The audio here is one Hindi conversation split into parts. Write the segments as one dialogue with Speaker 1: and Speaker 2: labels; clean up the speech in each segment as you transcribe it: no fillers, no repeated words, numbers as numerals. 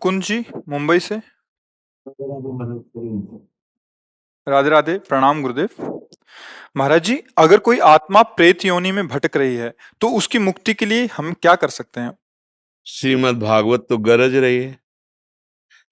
Speaker 1: मुकुंद जी मुंबई से। राधे राधे, प्रणाम गुरुदेव। महाराज जी, अगर कोई आत्मा प्रेत योनि में भटक रही है तो उसकी मुक्ति के लिए हम क्या कर सकते हैं?
Speaker 2: श्रीमद् भागवत तो गरज रही है।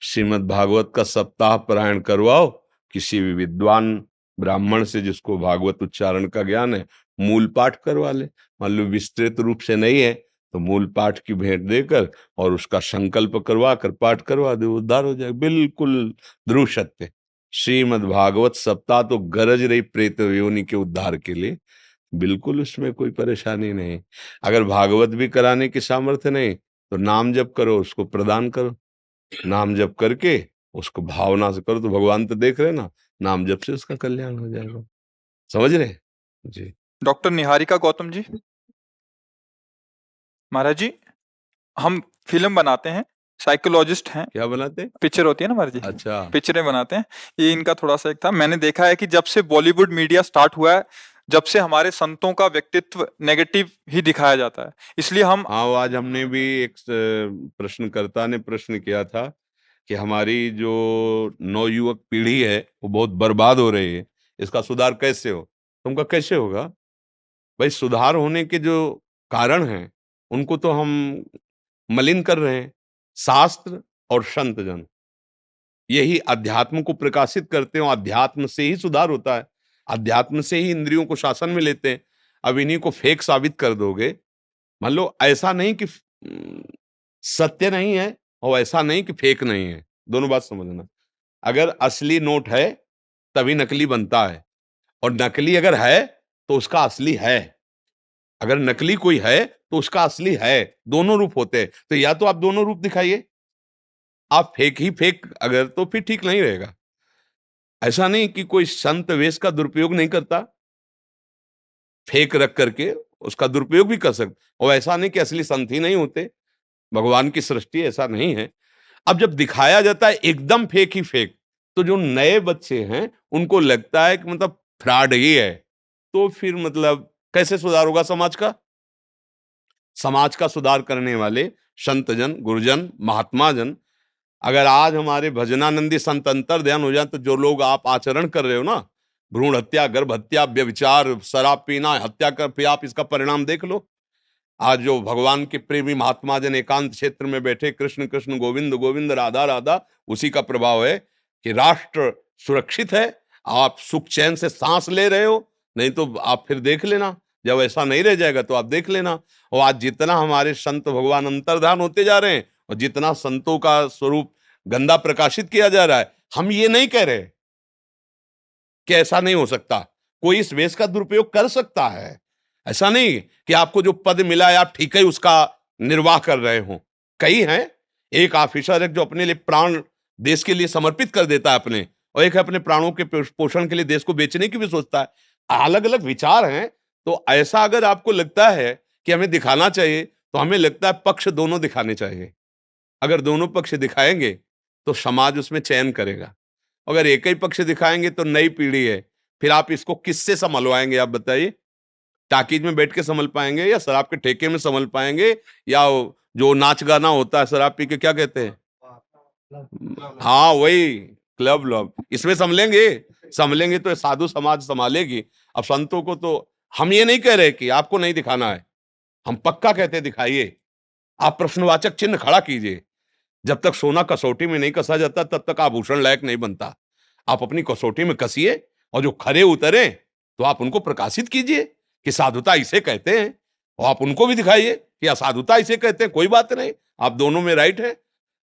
Speaker 2: श्रीमद् भागवत का सप्ताह पारायण करवाओ किसी भी विद्वान ब्राह्मण से जिसको भागवत उच्चारण का ज्ञान है, मूल पाठ करवा ले। मान लो विस्तृत रूप से नहीं है तो मूल पाठ की भेंट देकर और उसका संकल्प करवा कर पाठ करवा दे, उद्धार हो जाए। बिल्कुल ध्रुव सत्य। श्रीमद् भागवत सप्ताह तो गरज रही प्रेत योनि के उद्धार के लिए। बिल्कुल उसमें कोई परेशानी नहीं। अगर भागवत भी कराने की सामर्थ्य नहीं तो नाम जप करो, उसको प्रदान करो। नाम जप करके उसको भावना से करो तो भगवान तो देख रहे ना, नाम जप से उसका कल्याण हो जाएगा। समझ रहे जी।
Speaker 1: डॉक्टर निहारिका गौतम जी। महाराज जी, हम फिल्म बनाते हैं, साइकोलॉजिस्ट हैं।
Speaker 2: क्या बनाते?
Speaker 1: पिक्चर होती है ना महाराज जी,
Speaker 2: अच्छा।
Speaker 1: पिक्चरें बनाते हैं। ये इनका थोड़ा सा एक था। मैंने देखा है कि जब से बॉलीवुड मीडिया स्टार्ट हुआ है, जब से हमारे संतों का व्यक्तित्व नेगेटिव ही दिखाया जाता है, इसलिए हम
Speaker 2: हाँ, वो आज हमने भी एक प्रश्नकर्ता ने प्रश्न किया था कि हमारी जो नवयुवक पीढ़ी है वो बहुत बर्बाद हो रही है, इसका सुधार कैसे हो? तुमका कैसे होगा भाई? सुधार होने के जो कारण हैं उनको तो हम मलिन कर रहे हैं। शास्त्र और संत जन यही अध्यात्म को प्रकाशित करते हैं और अध्यात्म से ही सुधार होता है। अध्यात्म से ही इंद्रियों को शासन में लेते हैं। अब इन्हीं को फेक साबित कर दोगे। मान लो ऐसा नहीं कि सत्य नहीं है और ऐसा नहीं कि फेक नहीं है, दोनों बात समझना। अगर असली नोट है तभी नकली बनता है, और नकली अगर है तो उसका असली है। अगर नकली कोई है तो उसका असली है। दोनों रूप होते हैं। तो या तो आप दोनों रूप दिखाइए। आप फेक ही फेक अगर तो फिर ठीक नहीं रहेगा। ऐसा नहीं कि कोई संत वेश का दुरुपयोग नहीं करता, फेक रख करके उसका दुरुपयोग भी कर सकते। और ऐसा नहीं कि असली संत ही नहीं होते। भगवान की सृष्टि ऐसा नहीं है। अब जब दिखाया जाता है एकदम फेक ही फेक, तो जो नए बच्चे हैं उनको लगता है कि मतलब फ्रॉड ही है। तो फिर मतलब कैसे सुधार होगा समाज का? समाज का सुधार करने वाले संतजन, गुरुजन, महात्मा जन अगर आज हमारे भजनानंदी संत अंतर ध्यान हो जाए तो जो लोग आप आचरण कर रहे हो ना, भ्रूण हत्या, गर्भ हत्या, व्यभिचार, शराब पीना, हत्या कर, फिर आप इसका परिणाम देख लो। आज जो भगवान के प्रेमी महात्मा जन एकांत क्षेत्र में बैठे कृष्ण कृष्ण गोविंद गोविंद राधा राधा, उसी का प्रभाव है कि राष्ट्र सुरक्षित है। आप सुख चैन से सांस ले रहे हो। नहीं तो आप फिर देख लेना, जब ऐसा नहीं रह जाएगा तो आप देख लेना। और आज जितना हमारे संत भगवान अंतर्धान होते जा रहे हैं और जितना संतों का स्वरूप गंदा प्रकाशित किया जा रहा है, हम ये नहीं कह रहे कि ऐसा नहीं हो सकता। कोई इस वेश का दुरुपयोग कर सकता है। ऐसा नहीं कि आपको जो पद मिला है आप ठीक है उसका निर्वाह कर रहे हो। कई हैं, एक ऑफिसर है जो अपने लिए प्राण देश के लिए समर्पित कर देता है अपने, और एक है अपने प्राणों के पोषण के लिए देश को बेचने की भी सोचता है। अलग अलग विचार हैं। तो ऐसा अगर आपको लगता है कि हमें दिखाना चाहिए तो हमें लगता है पक्ष दोनों दिखाने चाहिए। अगर दोनों पक्ष दिखाएंगे तो समाज उसमें चयन करेगा। अगर एक ही पक्ष दिखाएंगे तो नई पीढ़ी है, फिर आप इसको किससे संभलवाएंगे? आप बताइए। टाकीज में बैठ के संभल पाएंगे, या शराब के ठेके में संभल पाएंगे, या जो नाच गाना होता है शराब पी के, क्या कहते हैं, हाँ वही क्लब लब, इसमें संभलेंगे? संभलेंगे तो साधु समाज संभालेगी। अब संतों को तो हम ये नहीं कह रहे कि आपको नहीं दिखाना है, हम पक्का कहते दिखाइए। आप प्रश्नवाचक चिन्ह खड़ा कीजिए। जब तक सोना कसौटी में नहीं कसा जाता तब तक आभूषण लायक नहीं बनता। आप अपनी कसौटी में कसिए और जो खरे उतरे तो आप उनको प्रकाशित कीजिए कि साधुता इसे कहते हैं, और आप उनको भी दिखाइए कि असाधुता इसे कहते हैं। कोई बात नहीं, आप दोनों में राइट है,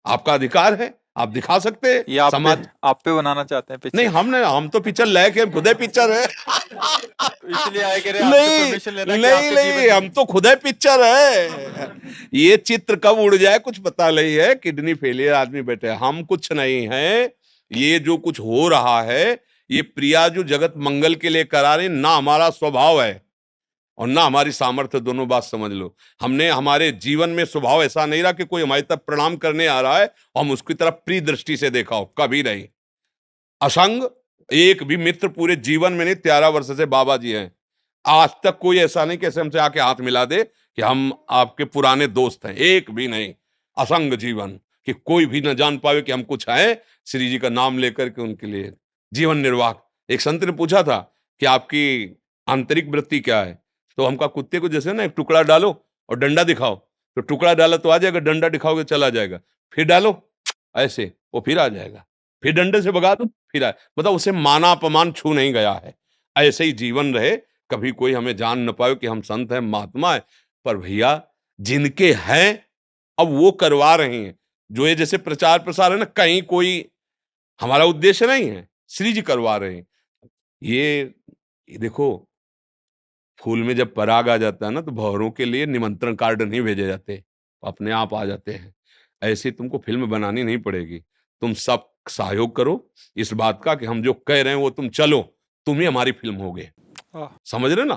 Speaker 2: आपका अधिकार है, आप दिखा सकते हैं।
Speaker 1: ये
Speaker 2: समाज
Speaker 1: आप पे बनाना चाहते हैं पिक्चर?
Speaker 2: नहीं, हम तो पिक्चर लायक है, खुद पिक्चर है।
Speaker 1: तो इसलिए आए कह रहे हैं आपसे
Speaker 2: नहीं
Speaker 1: परमिशन लेना कि
Speaker 2: नहीं
Speaker 1: आपके
Speaker 2: नहीं,
Speaker 1: जीवन
Speaker 2: हम तो खुद पिक्चर है। ये चित्र कब उड़ जाए कुछ पता नहीं है। किडनी फेलियर आदमी बैठे, हम कुछ नहीं है। ये जो कुछ हो रहा है ये प्रिया जो जगत मंगल के लिए करा रहे, ना हमारा स्वभाव है और ना हमारी सामर्थ्य। दोनों बात समझ लो। हमने हमारे जीवन में स्वभाव ऐसा नहीं रहा कि कोई हमारी तरफ प्रणाम करने आ रहा है और हम उसकी तरफ प्रिय दृष्टि से देखा हो, कभी नहीं। असंग एक भी मित्र पूरे जीवन में नहीं, 13 वर्ष से बाबा जी हैं, आज तक कोई ऐसा नहीं कैसे हमसे आके हाथ मिला दे कि हम आपके पुराने दोस्त हैं, एक भी नहीं। असंग जीवन, कि कोई भी न जान पावे कि हम कुछ हैं, श्री जी का नाम लेकर के उनके लिए जीवन निर्वाह। एक संत ने पूछा था कि आपकी आंतरिक वृत्ति क्या है? तो हम कहा कुत्ते को जैसे ना एक टुकड़ा डालो और डंडा दिखाओ, तो टुकड़ा डाला तो आ जाएगा, डंडा दिखाओगे चला जाएगा, फिर डालो ऐसे वो फिर आ जाएगा, फिर डंडे से भगा दो फिर आए, मतलब उसे माना अपमान छू नहीं गया है। ऐसे ही जीवन रहे, कभी कोई हमें जान न पाए कि हम संत हैं, महात्मा है, पर भैया जिनके हैं अब वो करवा रहे हैं। जो ये जैसे प्रचार प्रसार है ना, कहीं कोई हमारा उद्देश्य नहीं है, श्री जी करवा रहे हैं। ये देखो, फूल में जब पराग आ जाता है ना, तो भंवरों के लिए निमंत्रण कार्ड नहीं भेजे जाते, अपने आप आ जाते हैं। ऐसे तुमको फिल्म बनानी नहीं पड़ेगी, तुम सब सहयोग करो इस बात का कि हम जो कह रहे हैं वो तुम चलो, तुम ही हमारी फिल्म होगे।
Speaker 1: आह,
Speaker 2: समझ रहे ना?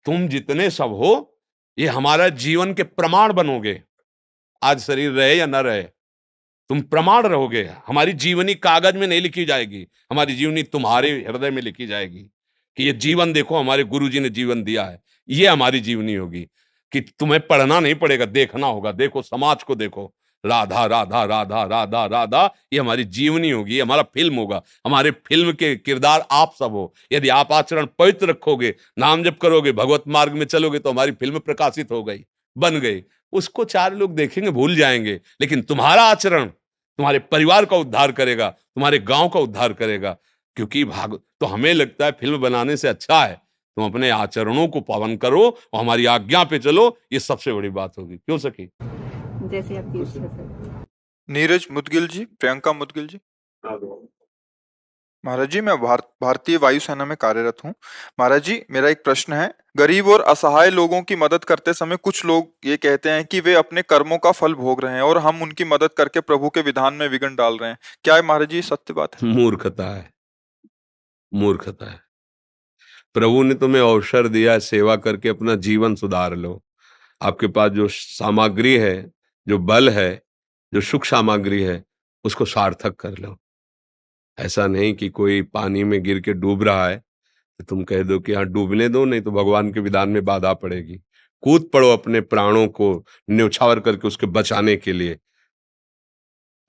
Speaker 2: तुम जितने सब हो, ये हमारा जीवन के प्रमाण बनोगे। आज शरीर रहे या ना रहे, तुम प्रमाण रहोगे। हमारी जीवनी कागज में नहीं लिखी जाएगी, हमारी जीवनी तुम्हारे हृदय में लिखी जाएगी कि ये जीवन देखो, हमारे गुरुजी ने जीवन दिया है, ये हमारी जीवनी होगी। कि तुम्हें पढ़ना नहीं पड़ेगा, देखना होगा। देखो समाज को देखो, राधा राधा राधा राधा राधा, ये हमारी जीवनी होगी, ये हमारा फिल्म होगा। हमारे फिल्म के किरदार आप सब हो। यदि आप आचरण पवित्र रखोगे, नाम जप करोगे, भगवत मार्ग में चलोगे, तो हमारी फिल्म प्रकाशित हो गई, बन गई। उसको चार लोग देखेंगे, भूल जाएंगे, लेकिन तुम्हारा आचरण तुम्हारे परिवार का उद्धार करेगा, तुम्हारे गांव का उद्धार करेगा। क्योंकि भाग तो हमें लगता है फिल्म बनाने से अच्छा है तुम अपने आचरणों को पावन करो और हमारी आज्ञा पे चलो, ये सबसे बड़ी बात होगी। क्यों सखी?
Speaker 3: जैसे आपकी इच्छा सर।
Speaker 1: नीरज मुदगिल जी, प्रियंका मुदगिल जी। महाराज जी, मैं भारतीय वायुसेना में कार्यरत हूँ। महाराज जी, मेरा एक प्रश्न है। गरीब और असहाय लोगों की मदद करते समय कुछ लोग ये कहते हैं कि वे अपने कर्मों का फल भोग रहे हैं और हम उनकी मदद करके प्रभु के विधान में विघ्न डाल रहे हैं। क्या है महाराज जी, सत्य बात है?
Speaker 2: मूर्खता है, मूर्खता है। प्रभु ने तुम्हें अवसर दिया है, सेवा करके अपना जीवन सुधार लो। आपके पास जो सामग्री है, जो बल है, जो सुख सामग्री है, उसको सार्थक कर लो। ऐसा नहीं कि कोई पानी में गिर के डूब रहा है तो तुम कह दो कि हाँ डूबने दो, नहीं तो भगवान के विधान में बाधा पड़ेगी। कूद पड़ो अपने प्राणों को न्यौछावर करके उसके बचाने के लिए।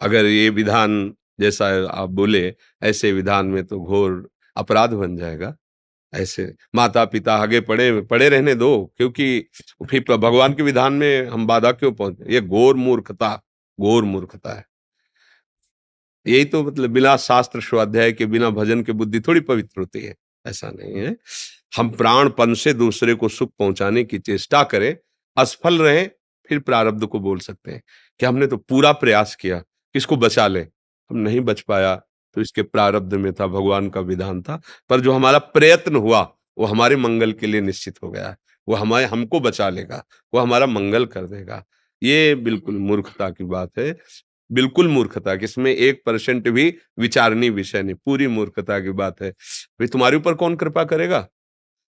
Speaker 2: अगर ये विधान जैसा आप बोले, ऐसे विधान में तो घोर अपराध बन जाएगा। ऐसे माता पिता आगे पड़े पड़े रहने दो, क्योंकि फिर भगवान के विधान में हम बाधा क्यों पहुंचे? ये घोर मूर्खता, घोर मूर्खता है। यही तो मतलब बिना शास्त्र स्वाध्याय के, बिना भजन के बुद्धि थोड़ी पवित्र होती है। ऐसा नहीं है। हम प्राणपन से दूसरे को सुख पहुंचाने की चेष्टा करें, असफल रहे, फिर प्रारब्ध को बोल सकते हैं कि हमने तो पूरा प्रयास किया, किसको बचा ले, हम नहीं बच पाया तो इसके प्रारब्ध में था, भगवान का विधान था। पर जो हमारा प्रयत्न हुआ वो हमारे मंगल के लिए निश्चित हो गया है। वो हमारे हमको बचा लेगा, वो हमारा मंगल कर देगा। ये बिल्कुल मूर्खता की बात है, बिल्कुल मूर्खता कि इसमें 1% भी विचारणीय विषय नहीं, पूरी मूर्खता की बात है। फिर तुम्हारे ऊपर कौन कृपा करेगा?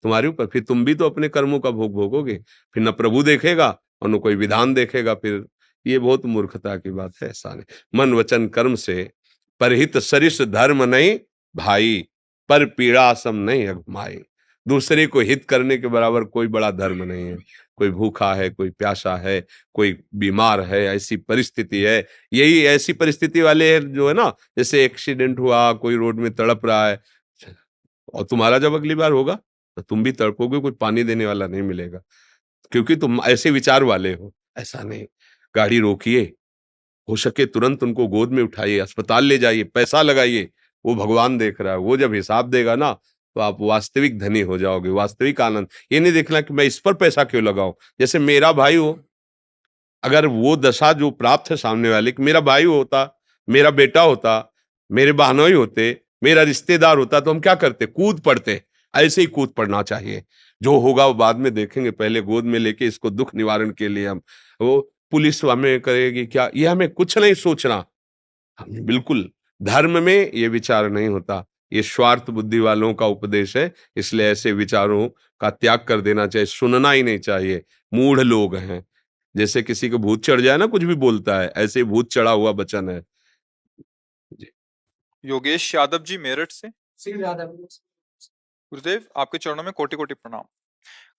Speaker 2: तुम्हारे ऊपर फिर तुम भी तो अपने कर्मों का भोग भोगोगे। फिर न प्रभु देखेगा और न कोई विधान देखेगा। फिर ये बहुत मूर्खता की बात है। ऐसा नहीं। मन वचन कर्म से परहित सरिस धर्म नहीं भाई, पर पीड़ा सम नहीं अगमाई। दूसरे को हित करने के बराबर कोई बड़ा धर्म नहीं है। कोई भूखा है, कोई प्यासा है, कोई बीमार है, ऐसी परिस्थिति है। यही ऐसी परिस्थिति वाले हैं जो है ना, जैसे एक्सीडेंट हुआ, कोई रोड में तड़प रहा है, और तुम्हारा जब अगली बार होगा तो तुम भी तड़पोगे, कोई पानी देने वाला नहीं मिलेगा, क्योंकि तुम ऐसे विचार वाले हो। ऐसा नहीं। गाड़ी रोकिए, हो सके तुरंत उनको गोद में उठाइए, अस्पताल ले जाइए, पैसा लगाइए। वो भगवान देख रहा है, वो जब हिसाब देगा ना, तो आप वास्तविक धनी हो जाओगे, वास्तविक आनंद। ये नहीं देखना कि मैं इस पर पैसा क्यों लगाऊं। जैसे मेरा भाई हो, अगर वो दशा जो प्राप्त है सामने वाले की, मेरा भाई होता, मेरा बेटा होता, मेरे बहनोई होते, मेरा रिश्तेदार होता, तो हम क्या करते? कूद पड़ते। ऐसे ही कूद पड़ना चाहिए। जो होगा वो बाद में देखेंगे, पहले गोद में लेके इसको दुख निवारण के लिए हम, वो पुलिस हमें करेगी क्या, ये हमें कुछ नहीं सोचना। हम बिल्कुल धर्म में ये विचार नहीं होता। ये स्वार्थ बुद्धि वालों का उपदेश है, इसलिए ऐसे विचारों का त्याग कर देना चाहिए, सुनना ही नहीं चाहिए। मूढ़ लोग हैं, जैसे किसी को भूत चढ़ जाए ना, कुछ भी बोलता है, ऐसे ही भूत चढ़ा हुआ वचन है जी।
Speaker 1: योगेश यादव जी, मेरठ से।
Speaker 3: श्री राधा।
Speaker 1: गुरुदेव, आपके चरणों में कोटि कोटि प्रणाम।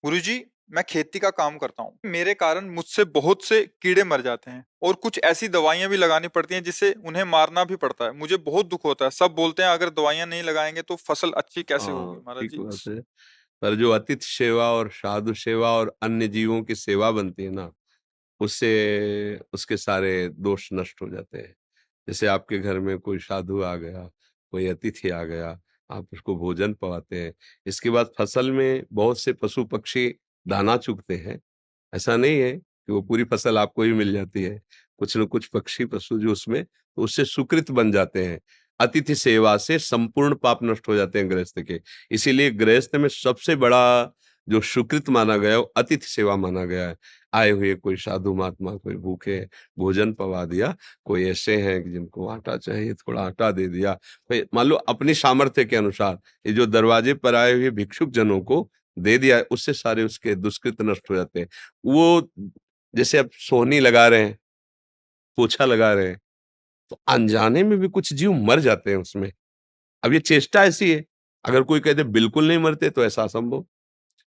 Speaker 1: गुरुजी, मैं खेती का काम करता हूँ, मेरे कारण मुझसे बहुत से कीड़े मर जाते हैं और कुछ ऐसी दवाइयां भी लगानी पड़ती हैं जिससे उन्हें मारना भी पड़ता है। मुझे बहुत दुख होता है। सब बोलते हैं अगर दवाइयां नहीं लगाएंगे तो फसल अच्छी कैसे होगी
Speaker 2: हाँ,
Speaker 1: महाराज
Speaker 2: ठीक
Speaker 1: जी।
Speaker 2: बात है। पर जो अतिथि सेवा और साधु सेवा और अन्य जीवों की सेवा बनती है ना, उससे उसके सारे दोष नष्ट हो जाते हैं। जैसे आपके घर में कोई साधु आ गया, कोई अतिथि आ गया, आप उसको भोजन पवाते हैं। इसके बाद फसल में बहुत से पशु पक्षी दाना चुगते हैं। ऐसा नहीं है कि वो पूरी फसल आपको ही मिल जाती है। कुछ न कुछ पक्षी पशु जो उसमें, तो उससे सुकृत बन जाते हैं। अतिथि सेवा से संपूर्ण पाप नष्ट हो जाते हैं गृहस्थ के। इसीलिए गृहस्थ में सबसे बड़ा जो सुकृत माना गया है, वो अतिथि सेवा माना गया है। आए हुए कोई साधु महात्मा, कोई भूखे भोजन पवा दिया, कोई ऐसे हैं कि जिनको आटा चाहिए, थोड़ा आटा दे दिया। कोई मान लो अपनी सामर्थ्य के अनुसार ये जो दरवाजे पर आए हुए भिक्षुक जनों को दे दिया, उससे सारे उसके दुष्कृत नष्ट हो जाते हैं। वो जैसे अब सोहनी लगा रहे हैं, पोछा लगा रहे हैं, तो अनजाने में भी कुछ जीव मर जाते हैं उसमें। अब ये चेष्टा ऐसी है, अगर कोई कह दे बिल्कुल नहीं मरते तो ऐसा असंभव।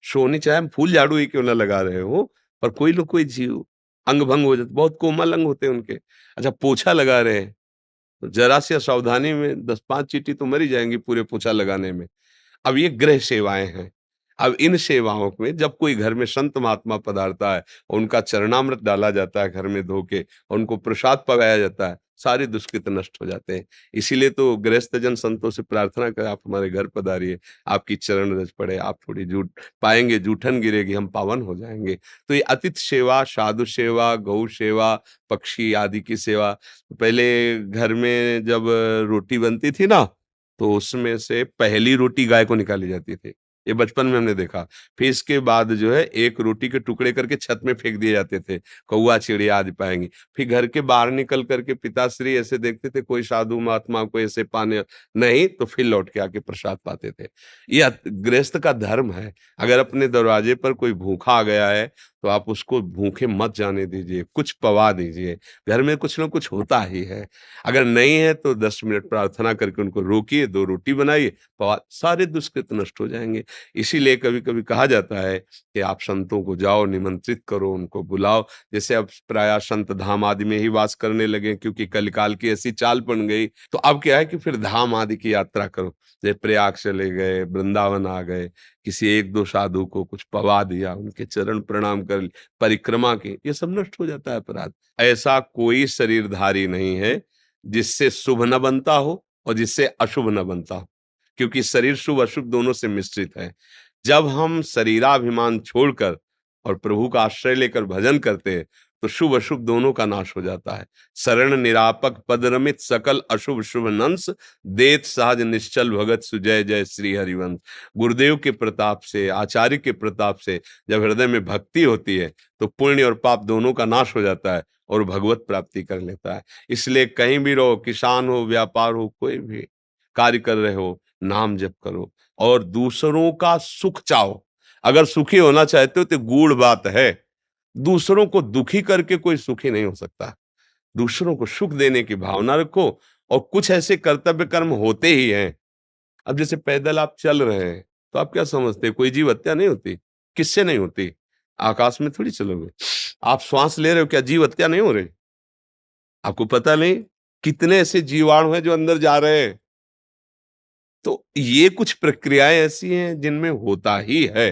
Speaker 2: सोहनी चाहे हम फूल झाड़ू ही क्यों ना लगा रहे हो, पर कोई जीव अंग भंग हो जाते, बहुत कोमल अंग होते हैं उनके। अच्छा, पोछा लगा रहे हैं, तो जरा सी असावधानी में 10-5 चींटी तो मर ही जाएंगी पूरे पोछा लगाने में। अब ये गृह सेवाएं हैं। अब इन सेवाओं में जब कोई घर में संत महात्मा पधारता है और उनका चरणामृत डाला जाता है घर में धो के और उनको प्रसाद पकाया जाता है, सारे दुष्कृत नष्ट हो जाते हैं। इसीलिए तो गृहस्थ जन संतों से प्रार्थना करें, आप हमारे घर पधारिए, आपकी चरण रज पड़े, आप थोड़ी जूठ पाएंगे, जूठन गिरेगी, हम पावन हो जाएंगे। तो ये अतिथि सेवा, साधु सेवा, गौ सेवा, पक्षी आदि की सेवा। पहले घर में जब रोटी बनती थी ना, तो उसमें से पहली रोटी गाय को निकाली जाती थी। ये बचपन में हमने देखा। फिर इसके बाद जो है एक रोटी के टुकड़े करके छत में फेंक दिए जाते थे, कौवा चिड़िया आदि पाएंगी। फिर घर के बाहर निकल करके पिताश्री ऐसे देखते थे कोई साधु महात्मा को ऐसे पाने, नहीं तो फिर लौट के आके प्रसाद पाते थे। ये गृहस्थ का धर्म है। अगर अपने दरवाजे पर कोई भूखा आ गया है तो आप उसको भूखे मत जाने दीजिए, कुछ पवा दीजिए। घर में कुछ ना कुछ होता ही है। अगर नहीं है तो 10 मिनट प्रार्थना करके उनको रोकिए, 2 रोटी बनाइए, सारे दुष्कृत नष्ट हो जाएंगे। इसीलिए कभी कभी कहा जाता है कि आप संतों को जाओ, निमंत्रित करो, उनको बुलाओ। जैसे अब प्राय संत धाम आदि में ही वास करने लगे, क्योंकि कलिकाल की ऐसी चाल बन गई। तो अब क्या है कि फिर धाम आदि की यात्रा करो, जैसे प्रयाग चले गए, वृंदावन आ गए, किसी 1-2 साधु को कुछ पवा दिया, उनके चरण प्रणाम कर परिक्रमा की, ये सब नष्ट हो जाता है अपराध। ऐसा कोई शरीरधारी नहीं है जिससे शुभ न बनता हो और जिससे अशुभ न बनता हो, क्योंकि शरीर शुभ अशुभ दोनों से मिश्रित है। जब हम शरीराभिमान छोड़कर और प्रभु का आश्रय लेकर भजन करते हैं तो शुभ अशुभ दोनों का नाश हो जाता है। शरण निरापक पद रमित सकल अशुभ शुभ नंस, देत सहज निश्चल भगत सुजय जय श्री हरिवंश। गुरुदेव के प्रताप से, आचार्य के प्रताप से जब हृदय में भक्ति होती है तो पुण्य और पाप दोनों का नाश हो जाता है और भगवत प्राप्ति कर लेता है। इसलिए कहीं भी रहो, किसान हो, व्यापार हो, कोई भी कार्य कर रहे हो, नाम जप करो और दूसरों का सुख चाहो। अगर सुखी होना चाहते हो तो गूढ़ बात है, दूसरों को दुखी करके कोई सुखी नहीं हो सकता। दूसरों को सुख देने की भावना रखो और कुछ ऐसे कर्तव्य कर्म होते ही हैं। अब जैसे पैदल आप चल रहे हैं तो आप क्या समझते हैं कोई जीव हत्या नहीं होती? किससे नहीं होती? आकाश में थोड़ी चलोगे। आप श्वास ले रहे हो, क्या जीव हत्या नहीं हो रही? आपको पता नहीं कितने ऐसे जीवाणु हैं जो अंदर जा रहे हैं। तो ये कुछ प्रक्रियाएं ऐसी हैं जिनमें होता ही है।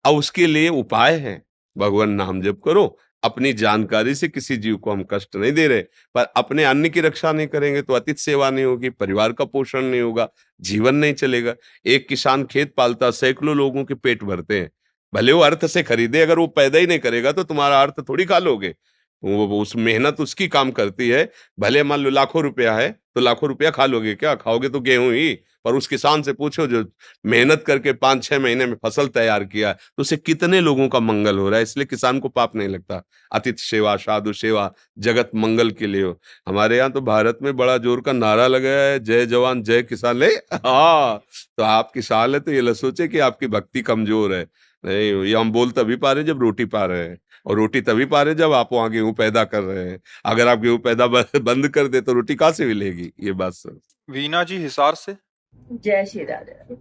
Speaker 2: अब उसके लिए उपाय है, भगवान नाम जप करो। अपनी जानकारी से किसी जीव को हम कष्ट नहीं दे रहे, पर अपने अन्न की रक्षा नहीं करेंगे तो अतिथि सेवा नहीं होगी, परिवार का पोषण नहीं होगा, जीवन नहीं चलेगा। एक किसान खेत पालता, सैकड़ों लोगों के पेट भरते हैं, भले वो अर्थ से खरीदे, अगर वो पैदा ही नहीं करेगा तो तुम्हारा अर्थ थोड़ी खा लोगे। वो उस मेहनत उसकी काम करती है। भले मान लो लाखों रुपया है तो लाखों रुपया खा लोगे क्या? खाओगे तो गेहूं ही। पर उस किसान से पूछो जो मेहनत करके 5-6 महीने में फसल तैयार किया है, तो उससे कितने लोगों का मंगल हो रहा है। इसलिए किसान को पाप नहीं लगता। अतिथि सेवा, साधु सेवा जगत मंगल के लिए हो। हमारे यहाँ तो भारत में बड़ा जोर का नारा लगाया है, जय जवान जय किसान। ले हाँ, तो आप किसान है तो ये न सोचे कि आपकी भक्ति कमजोर है। नहीं, ये हम बोल तभी पा रहे जब रोटी पा रहे हैं, और रोटी तभी पा रहे जब आप वहां गेहूं पैदा कर रहे हैं। अगर आप गेहूं पैदा बंद कर दे तो रोटी कहाँ से मिलेगी? ये बात सर।
Speaker 1: वीना जी हिसार से।
Speaker 3: जय श्री राधे।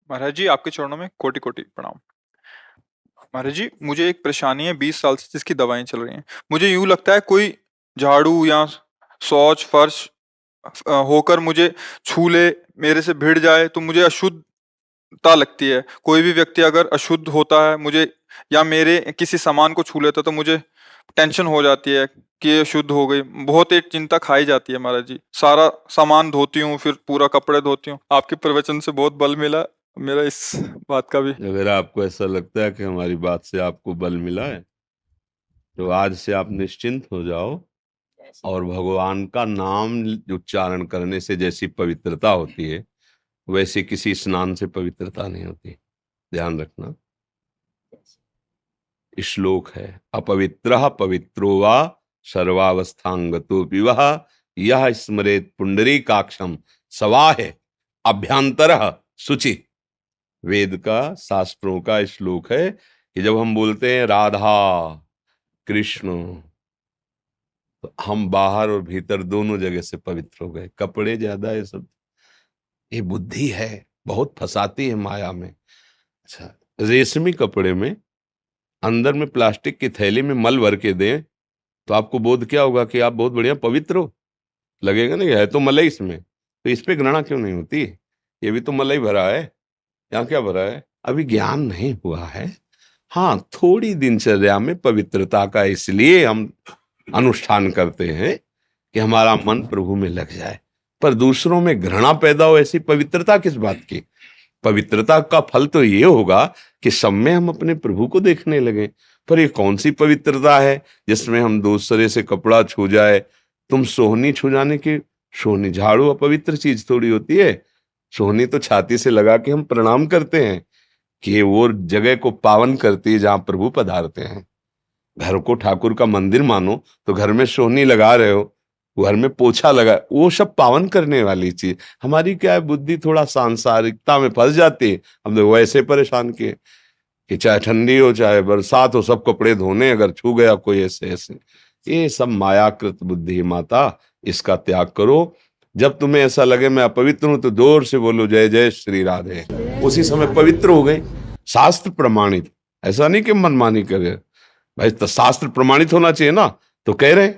Speaker 1: महाराज जी आपके चरणों में कोटि कोटि प्रणाम। महाराज जी, मुझे एक परेशानी है 20 साल से जिसकी दवाएं चल रही हैं। मुझे यूं लगता है कोई झाड़ू या शौच फर्श होकर मुझे छू ले, मेरे से भिड़ जाए तो मुझे अशुद्धता लगती है। कोई भी व्यक्ति अगर अशुद्ध होता है मुझे, या मेरे किसी सामान को छू लेता है तो मुझे टेंशन हो जाती है कि ये शुद्ध हो गई। बहुत एक चिंता खाई जाती है महाराज जी। सारा सामान धोती हूँ, फिर पूरा कपड़े धोती हूँ। आपके प्रवचन से बहुत बल मिला मेरा इस बात का भी।
Speaker 2: अगर आपको ऐसा लगता है कि हमारी बात से आपको बल मिला है, तो आज से आप निश्चिंत हो जाओ। और भगवान का नाम उच्चारण करने से जैसी पवित्रता होती है, वैसे किसी स्नान से पवित्रता नहीं होती। ध्यान रखना। श्लोक है, अपवित्रः पवित्रो वा सर्वावस्थांगतो विवह यह स्मरेत पुंडरीकाक्षम सवाहे अभ्यंतरः शुचि। वेद का, शास्त्रों का श्लोक है कि जब हम बोलते हैं राधा कृष्ण, तो हम बाहर और भीतर दोनों जगह से पवित्र हो गए। कपड़े ज्यादा ये सब, ये बुद्धि है, बहुत फंसाती है माया में। अच्छा, रेशमी कपड़े में अंदर में प्लास्टिक की थैली में मल भर के दें तो आपको बोध क्या होगा कि आप बहुत बढ़िया पवित्र हो? लगेगा नहीं, है तो मलाई इसमें, तो इस पे घृणा क्यों नहीं होती? ये भी तो मलाई भरा है, यहाँ क्या भरा है? अभी ज्ञान नहीं हुआ है। हाँ, थोड़ी दिनचर्या में पवित्रता का इसलिए हम अनुष्ठान करते हैं कि हमारा मन प्रभु में लग जाए, पर दूसरों में घृणा पैदा हो, ऐसी पवित्रता किस बात की? पवित्रता का फल तो ये होगा कि सब में हम अपने प्रभु को देखने लगे। पर ये कौन सी पवित्रता है जिसमें हम दूसरे से कपड़ा छू जाए? तुम सोहनी छू जाने की, सोहनी झाड़ू अपवित्र चीज थोड़ी होती है। सोहनी तो छाती से लगा के हम प्रणाम करते हैं कि वो जगह को पावन करती है जहां प्रभु पधारते हैं। घर को ठाकुर का मंदिर मानो तो घर में सोहनी लगा रहे हो, घर में पोछा लगा, वो सब पावन करने वाली चीज। हमारी क्या है, बुद्धि थोड़ा सांसारिकता में फंस जाती है। हम लोग वैसे परेशान किए कि चाहे ठंडी हो चाहे बरसात हो, सब कपड़े धोने, अगर छू गया कोई ऐसे ऐसे। ये सब मायाकृत बुद्धि है माता, इसका त्याग करो। जब तुम्हें ऐसा लगे मैं अपवित्र हूं तो जोर से बोलो जय जय श्री राधे, उसी समय पवित्र हो गए। शास्त्र प्रमाणित, ऐसा नहीं कि मनमानी करे भाई, तो शास्त्र प्रमाणित होना चाहिए ना। तो कह रहे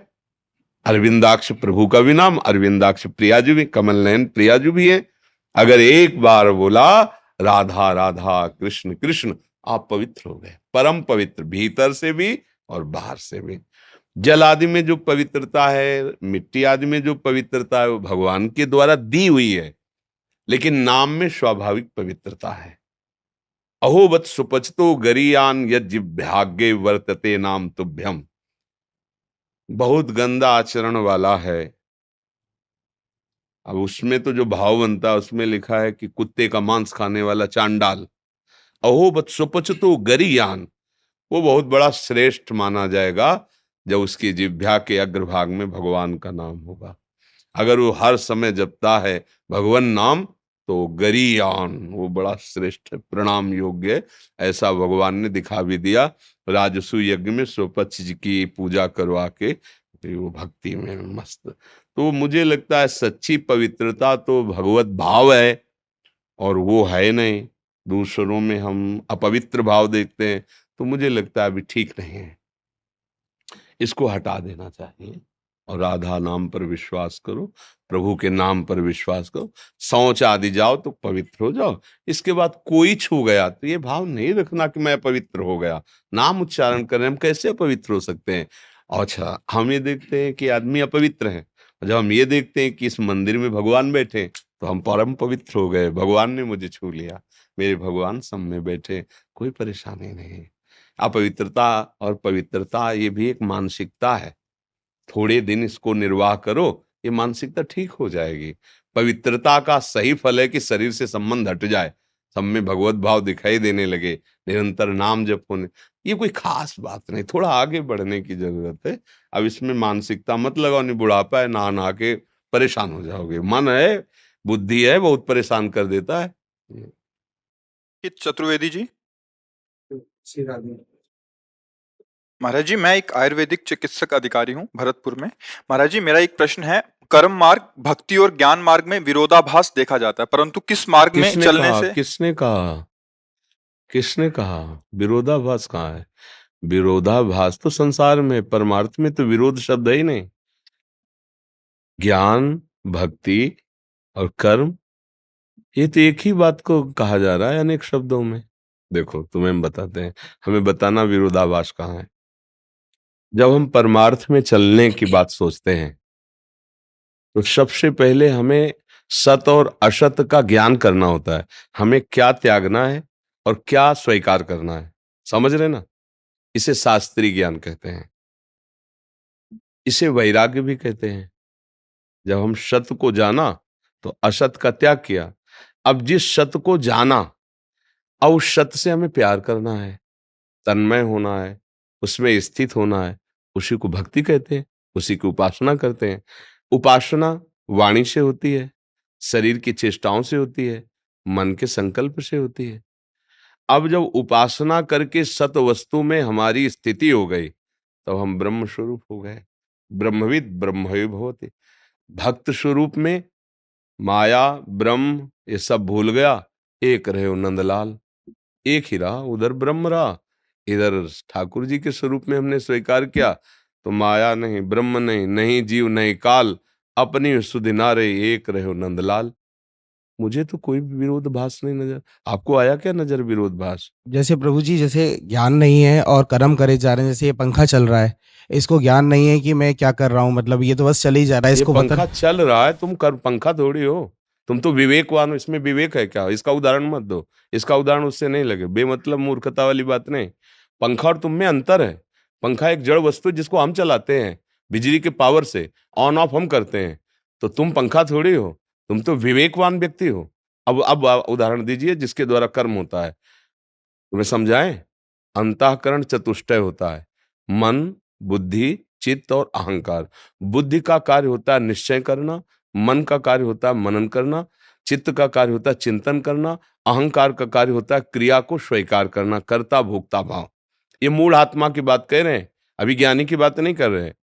Speaker 2: अरविंदाक्ष प्रभु का भी नाम अरविंदाक्ष प्रियाजू भी, कमल नयन प्रियाजू भी है। अगर एक बार बोला राधा राधा कृष्ण कृष्ण, आप पवित्र हो गए, परम पवित्र, भीतर से भी और बाहर से भी। जल आदि में जो पवित्रता है, मिट्टी आदि में जो पवित्रता है, वो भगवान के द्वारा दी हुई है, लेकिन नाम में स्वाभाविक पवित्रता है। अहोवत सुपचतो गरीयान यज्जिभ्याग्ये वर्तते नाम तुभ्यम। बहुत गंदा आचरण वाला है। अब उसमें तो जो भाव बनता है उसमें लिखा है कि कुत्ते का मांस खाने वाला चांडाल। अहोवत सुपचतो गरीयान, वो बहुत बड़ा श्रेष्ठ माना जाएगा जब उसकी जिह्वा के अग्रभाग में भगवान का नाम होगा। अगर वो हर समय जपता है भगवान नाम, तो गरीयान, वो बड़ा श्रेष्ठ प्रणाम योग्य है। ऐसा भगवान ने दिखा भी दिया। राजसु यज्ञ में स्वपक्ष की पूजा करवा के वो भक्ति में मस्त। तो मुझे लगता है सच्ची पवित्रता तो भगवत भाव है, और वो है नहीं। दूसरों में हम अपवित्र भाव देखते हैं, तो मुझे लगता है अभी ठीक नहीं है, इसको हटा देना चाहिए। और राधा नाम पर विश्वास करो, प्रभु के नाम पर विश्वास करो, शौच आदि जाओ तो पवित्र हो जाओ। इसके बाद कोई छू गया तो ये भाव नहीं रखना कि मैं पवित्र हो गया। नाम उच्चारण कर रहे हैं, हम कैसे अपवित्र हो सकते हैं? अच्छा, हम ये देखते हैं कि आदमी अपवित्र है, जब हम ये देखते हैं कि इस मंदिर में भगवान बैठे तो हम परम पवित्र हो गए, भगवान ने मुझे छू लिया, मेरे भगवान सब में बैठे, कोई परेशानी नहीं। अपवित्रता और पवित्रता ये भी एक मानसिकता है। थोड़े दिन इसको निर्वाह करो, ये मानसिकता ठीक हो जाएगी। पवित्रता का सही फल है कि शरीर से संबंध हट जाए, सब में भगवत भाव दिखाई देने लगे, निरंतर नाम जप होने। ये कोई खास बात नहीं, थोड़ा आगे बढ़ने की जरूरत है। अब इसमें मानसिकता मत लगाओ, नहीं बुढ़ापा है नहा नहा के परेशान हो जाओगे। मन है, बुद्धि है, बहुत परेशान कर देता है।
Speaker 1: चतुर्वेदी जी,
Speaker 4: श्री राधे।
Speaker 1: महाराज जी, मैं एक आयुर्वेदिक चिकित्सक अधिकारी हूँ भरतपुर में। महाराज जी, मेरा एक प्रश्न है। कर्म मार्ग, भक्ति और ज्ञान मार्ग में विरोधाभास देखा जाता है, परंतु किस मार्ग में चलने से?
Speaker 2: किसने कहा? किसने कहा? विरोधाभास कहाँ है? विरोधाभास तो संसार में, परमार्थ में तो विरोध शब्द है ही नहीं। ज्ञान, भक्ति और कर्म, ये तो एक ही बात को कहा जा रहा है अनेक शब्दों में। देखो तुम्हें हम बताते हैं, हमें बताना विरोधाभास कहाँ है। जब हम परमार्थ में चलने की बात सोचते हैं तो सबसे पहले हमें सत और असत का ज्ञान करना होता है। हमें क्या त्यागना है और क्या स्वीकार करना है, समझ रहे ना? इसे शास्त्रीय ज्ञान कहते हैं, इसे वैराग्य भी कहते हैं। जब हम सत को जाना तो असत का त्याग किया। अब जिस सत को जाना, अब उस सत से हमें प्यार करना है, तन्मय होना है, उसमें स्थित होना है, उसी को भक्ति कहते हैं, उसी की उपासना करते हैं। उपासना वाणी से होती है, शरीर की चेष्टाओं से होती है, मन के संकल्प से होती है। अब जब उपासना करके सत वस्तु में हमारी स्थिति हो गई, तब हम ब्रह्म स्वरूप हो गए। ब्रह्मविद ब्रह्मैव भवति। भक्त स्वरूप में माया, ब्रह्म ये सब भूल गया, एक रहे हो नंदलाल। एक ही रहा, उधर ब्रह्म रहा, इधर ठाकुर जी के स्वरूप में हमने स्वीकार किया, तो माया नहीं, ब्रह्म नहीं, नहीं जीव नहीं काल, अपनी सुधि नारे एक रहे हो नंदलाल। मुझे तो कोई भी विरोधाभास नहीं नजर। आपको आया क्या नजर विरोधाभास?
Speaker 5: जैसे प्रभु जी, जैसे ज्ञान नहीं है और कर्म करे जा रहे हैं, जैसे ये पंखा चल रहा है, इसको ज्ञान नहीं है कि मैं क्या कर रहा हूँ, मतलब ये तो बस चल ही जा रहा है,
Speaker 2: ये
Speaker 5: इसको पता
Speaker 2: पंखा चल रहा है, तुम कर पंखा थोड़ी हो। तुम तो विवेकवान हो, इसमें विवेक है क्या? इसका उदाहरण मत दो, इसका उदाहरण उससे नहीं लगे, बेमतलब मूर्खता वाली बात नहीं। पंखा और तुम में अंतर है। पंखा एक जड़ वस्तु है जिसको हम चलाते हैं, बिजली के पावर से ऑन ऑफ हम करते हैं। तो तुम पंखा थोड़ी हो, तुम तो विवेकवान व्यक्ति हो। अब उदाहरण दीजिए जिसके द्वारा कर्म होता है, तुम्हें समझाएं। अंतःकरण चतुष्टय होता है, मन, बुद्धि, चित्त और अहंकार। बुद्धि का कार्य होता है निश्चय करना, मन का कार्य होता है मनन करना, चित्त का कार्य होता है चिंतन करना, अहंकार का कार्य होता है क्रिया को स्वीकार करना, कर्ता भोक्ता भाव। ये मूल आत्मा की बात कह रहे हैं, अभी ज्ञानी की बात नहीं कर रहे हैं।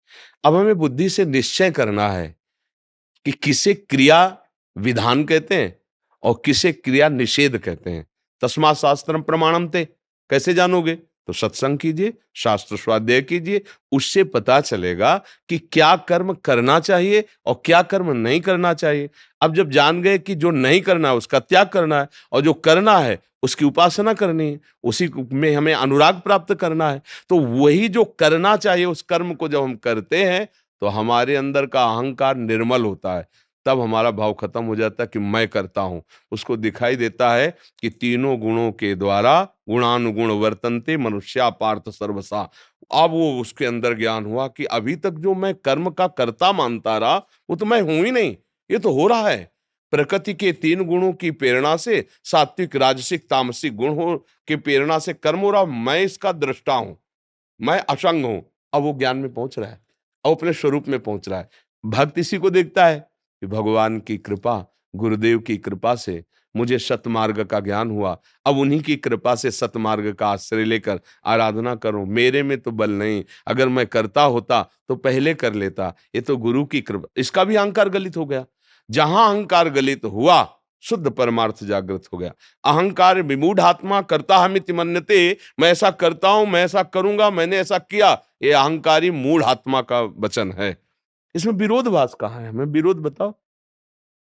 Speaker 2: अब हमें बुद्धि से निश्चय करना है कि किसे क्रिया विधान कहते हैं और किसे क्रिया निषेध कहते हैं। तस्मात् शास्त्रम प्रमाणम ते, कैसे जानोगे? तो सत्संग कीजिए, शास्त्र स्वाध्याय कीजिए, उससे पता चलेगा कि क्या कर्म करना चाहिए और क्या कर्म नहीं करना चाहिए। अब जब जान गए कि जो नहीं करना है उसका त्याग करना है और जो करना है उसकी उपासना करनी है, उसी में हमें अनुराग प्राप्त करना है, तो वही जो करना चाहिए उस कर्म को जब हम करते हैं तो हमारे अंदर का अहंकार निर्मल होता है। तब हमारा भाव खत्म हो जाता है कि मैं करता हूं। उसको दिखाई देता है कि तीनों गुणों के द्वारा गुणानुगुण वर्तन्ते मनुष्या पार्थ सर्वसा। अब वो उसके अंदर ज्ञान हुआ कि अभी तक जो मैं कर्म का कर्ता मानता रहा वो तो मैं हूं ही नहीं, ये तो हो रहा है। प्रकृति के तीन गुणों की प्रेरणा से, सात्विक राजसिक तामसिक गुण हो की प्रेरणा से कर्म हो रहा, मैं इसका दृष्टा हूं, मैं असंग हूं। अब वो ज्ञान में पहुंच रहा है, अब अपने स्वरूप में पहुंच रहा है। भक्त इसी को देखता है कि भगवान की कृपा, गुरुदेव की कृपा से मुझे सतमार्ग का ज्ञान हुआ। अब उन्हीं की कृपा से सतमार्ग का आश्रय लेकर आराधना करूं। मेरे में तो बल नहीं, अगर मैं करता होता तो पहले कर लेता। ये तो गुरु की कृपा। इसका भी अहंकार गलित हो गया। जहां अहंकार गलित हुआ, शुद्ध परमार्थ जागृत हो गया। अहंकार विमूढ़ आत्मा करता हमिति मन्यते, मैं ऐसा करता हूं, मैं ऐसा करूंगा, मैंने ऐसा किया, ये अहंकारी मूढ़ आत्मा का वचन है। इसमें विरोधभास कहाँ है? हमें विरोध बताओ।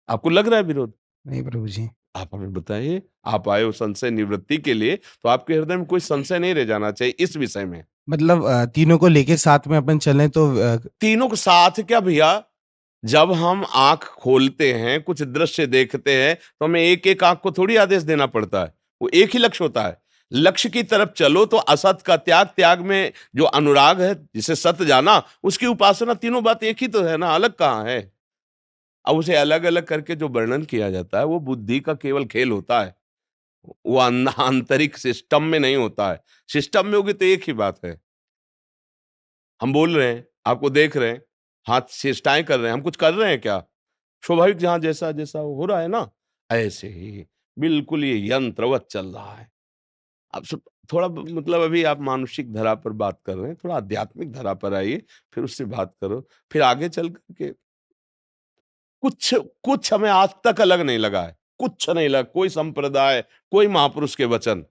Speaker 2: आपको लग रहा है विरोध?
Speaker 5: नहीं प्रभु जी।
Speaker 2: आप हमें बताइए। आप आए हो संशय निवृत्ति के लिए, तो आपके हृदय में कोई संशय नहीं रह जाना चाहिए इस विषय में।
Speaker 5: मतलब तीनों को लेके साथ में अपन चलें तो
Speaker 2: तीनों के साथ क्या भैया? जब हम आंख खोलते हैं, कुछ दृश्य देखते हैं, तो हमें एक एक आंख को थोड़ी आदेश देना पड़ता है। वो एक ही लक्ष्य होता है। लक्ष्य की तरफ चलो तो असत का त्याग, त्याग में जो अनुराग है, जिसे सत जाना, उसकी उपासना, तीनों बात एक ही तो है ना, अलग कहाँ है? अब उसे अलग अलग करके जो वर्णन किया जाता है वो बुद्धि का केवल खेल होता है। वो आंतरिक सिस्टम में नहीं होता है। सिस्टम में होगी तो एक ही बात है। हम बोल रहे हैं, आपको देख रहे हैं, हाथ चेष्टाएं कर रहे हैं, हम कुछ कर रहे हैं क्या? स्वाभाविक जहां जैसा जैसा हो रहा है ना, ऐसे ही बिल्कुल ये यंत्रवत चल रहा है। अब सब थोड़ा मतलब अभी आप मानसिक धरा पर बात कर रहे हैं, थोड़ा आध्यात्मिक धरा पर आइए, फिर उससे बात करो, फिर आगे चल करके कुछ कुछ हमें आज तक अलग नहीं लगा है, कुछ नहीं लगा, कोई संप्रदाय, कोई महापुरुष के वचन।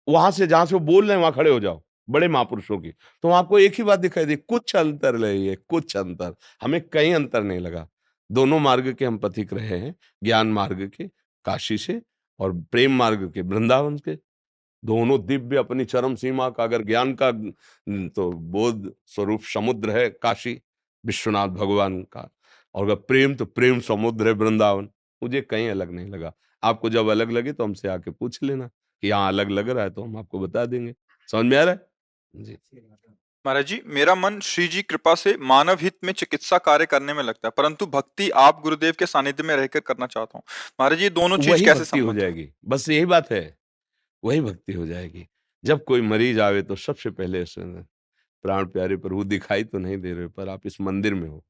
Speaker 2: वहां से जहां से वो बोल रहे हैं वहां खड़े हो जाओ, बड़े महापुरुषों की, तो आपको एक ही बात दिखाई दी, कुछ अंतर नहीं है, कुछ अंतर। हमें कहीं अंतर नहीं लगा। दोनों मार्ग के हम पथिक रहे हैं, ज्ञान मार्ग के काशी से और प्रेम मार्ग के वृंदावन के। दोनों दिव्य अपनी चरम सीमा का, अगर ज्ञान का तो बोध स्वरूप समुद्र है काशी विश्वनाथ भगवान का, और अगर प्रेम तो प्रेम समुद्र है वृंदावन। मुझे कहीं अलग नहीं लगा। आपको जब अलग लगे तो हमसे आके पूछ लेना कि यहाँ अलग लग रहा है, तो हम आपको बता देंगे। समझ में आ रहा है जी?
Speaker 1: महाराज जी, मेरा मन श्री जी कृपा से मानव हित में चिकित्सा कार्य करने में लगता है, परंतु भक्ति आप गुरुदेव के सानिध्य में रहकर करना चाहता हूँ। महाराज जी, ये दोनों चीज
Speaker 2: वही
Speaker 1: कैसे
Speaker 2: भक्ति हो
Speaker 1: संबंध है?
Speaker 2: जाएगी, बस यही बात है। वही भक्ति हो जाएगी। जब कोई मरीज आवे तो सबसे पहले सुने, प्राण प्यारे प्रभु दिखाई तो नहीं दे रहे, पर आप इस मंदिर में हो।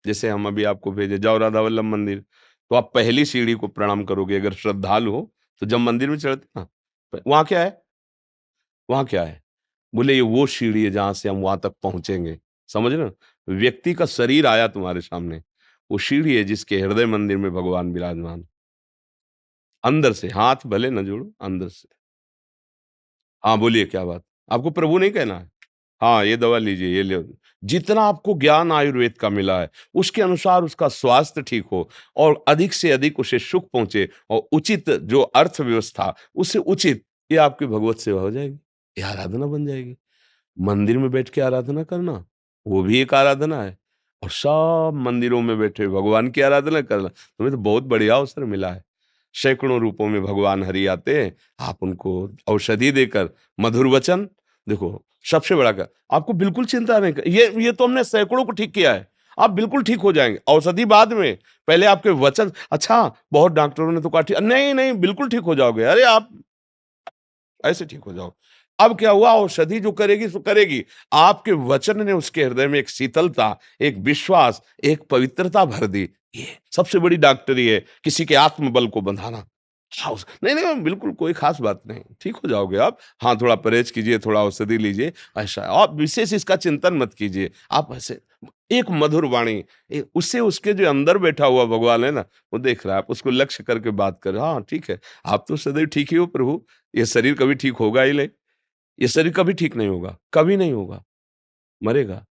Speaker 2: जैसे हम अभी आपको भेजे, जाओ राधा वल्लभ मंदिर, तो आप पहली सीढ़ी को प्रणाम करोगे अगर श्रद्धालु हो। तो जब मंदिर में चढ़ते ना, वहां क्या है, वहां क्या है? बोले ये वो सीढ़ी है जहां से हम वहां तक पहुंचेंगे। समझ रहे हो? व्यक्ति का शरीर आया तुम्हारे सामने, वो सीढ़ी है जिसके हृदय मंदिर में भगवान विराजमान। अंदर से हाथ भले न जोड़ो, अंदर से। हाँ, बोलिए क्या बात? आपको प्रभु नहीं कहना है? हाँ, ये दवा लीजिए, ये ले। जितना आपको ज्ञान आयुर्वेद का मिला है, उसके अनुसार उसका स्वास्थ्य ठीक हो और अधिक से अधिक उसे सुख पहुँचे और उचित जो अर्थव्यवस्था, उससे उचित, ये आपकी भगवत सेवा हो जाएगी। ये आराधना बन जाएगी। मंदिर में बैठ के आराधना करना, वो भी एक आराधना है, और सब मंदिरों में बैठे भगवान की आराधना करना, तुम्हें तो बहुत बढ़िया अवसर मिला है। सैकड़ों रूपों में भगवान हरि आते हैं, आप उनको औषधि देकर मधुर वचन, देखो सबसे बड़ा क्या, आपको बिल्कुल चिंता नहीं कर, ये तो हमने सैकड़ों को ठीक किया है। आप बिल्कुल ठीक हो जाएंगे, औषधि बाद में, पहले आपके वचन। अच्छा, बहुत डॉक्टरों ने तो कहा नहीं नहीं बिल्कुल ठीक हो जाओगे, अरे आप ऐसे ठीक हो जाओ। अब क्या हुआ, औषधि जो करेगी सो करेगी, आपके वचन ने उसके हृदय में एक शीतलता, एक विश्वास, एक पवित्रता भर दी। ये सबसे बड़ी डॉक्टरी है, किसी के आत्मबल को बंधाना। हाँ, नहीं नहीं बिल्कुल कोई खास बात नहीं, ठीक हो जाओगे आप। हाँ, थोड़ा परहेज कीजिए, थोड़ा औषधि लीजिए, ऐसा आप विशेष इसका चिंतन मत कीजिए। आप ऐसे एक मधुर वाणी, उससे उसके जो अंदर बैठा हुआ भगवान है ना, वो देख रहा है, आप उसको लक्ष्य करके बात कर, हाँ ठीक है, आप तो सदैव ठीक ही हो प्रभु, ये शरीर कभी ठीक होगा ही नहीं, ये शरीर कभी ठीक नहीं होगा, कभी नहीं होगा, मरेगा।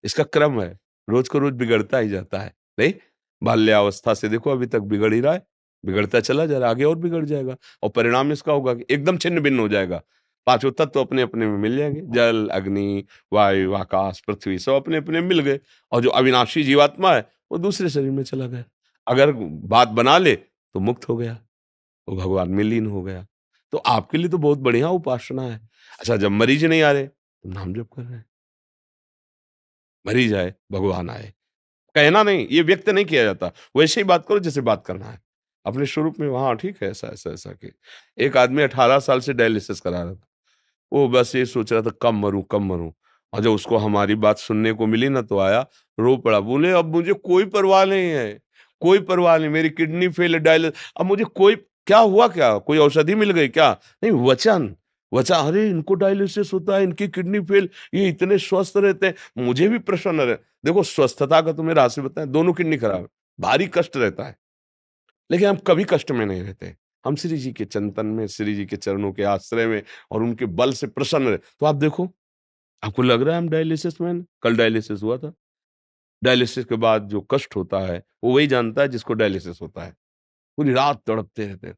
Speaker 2: इसका क्रम है, रोज को रोज बिगड़ता ही जाता है। नहीं, बाल्यावस्था से देखो अभी तक बिगड़ ही रहा है, बिगड़ता चला जा रहा है, आगे और बिगड़ जाएगा, और परिणाम इसका होगा कि एकदम छिन्न भिन्न हो जाएगा। पांचों तत्व तो अपने अपने में मिल जाएंगे, जल अग्नि वायु आकाश पृथ्वी सब अपने अपने मिल गए, और जो अविनाशी जीवात्मा है वो दूसरे शरीर में चला गया। अगर बात बना ले तो मुक्त हो गया, वो भगवान में लीन हो गया। तो आपके लिए तो बहुत बढ़िया उपासना है। अच्छा, जब मरीज नहीं आ रहे तो नाम जप कर रहे हैं, मरीज आए भगवान आए, कहना नहीं, ये व्यक्त नहीं किया जाता, वैसे ही बात करो जैसे बात करना है अपने स्वरूप में। वहां ठीक है, ऐसा ऐसा ऐसा कि एक आदमी 18 साल से डायलिसिस करा रहा था, वो बस ये सोच रहा था कब मरूं कब मरूं, और जब उसको हमारी बात सुनने को मिली ना तो आया, रो पड़ा, बोले अब मुझे कोई परवाह नहीं है, कोई परवाह नहीं, मेरी किडनी फेल है, डायलिसिस, अब मुझे कोई, क्या हुआ, क्या कोई औषधि मिल गई क्या? नहीं, वचन, वचन, अरे इनको डायलिसिस होता है, इनकी किडनी फेल, ये इतने स्वस्थ रहते हैं, मुझे भी प्रसन्न रहे। देखो स्वस्थता का तुम्हें रहस्य बताएं, दोनों किडनी खराब है, भारी कष्ट रहता है, लेकिन हम कभी कष्ट में नहीं रहते। हम श्री जी के चिंतन में, श्री जी के चरणों के आश्रय में और उनके बल से प्रसन्न रहे, तो आप देखो, आपको लग रहा है हम डायलिसिस में हैं? कल डायलिसिस हुआ था। डायलिसिस के बाद जो कष्ट होता है वो वही जानता है जिसको डायलिसिस होता है। पूरी रात तड़पते रहते हैं,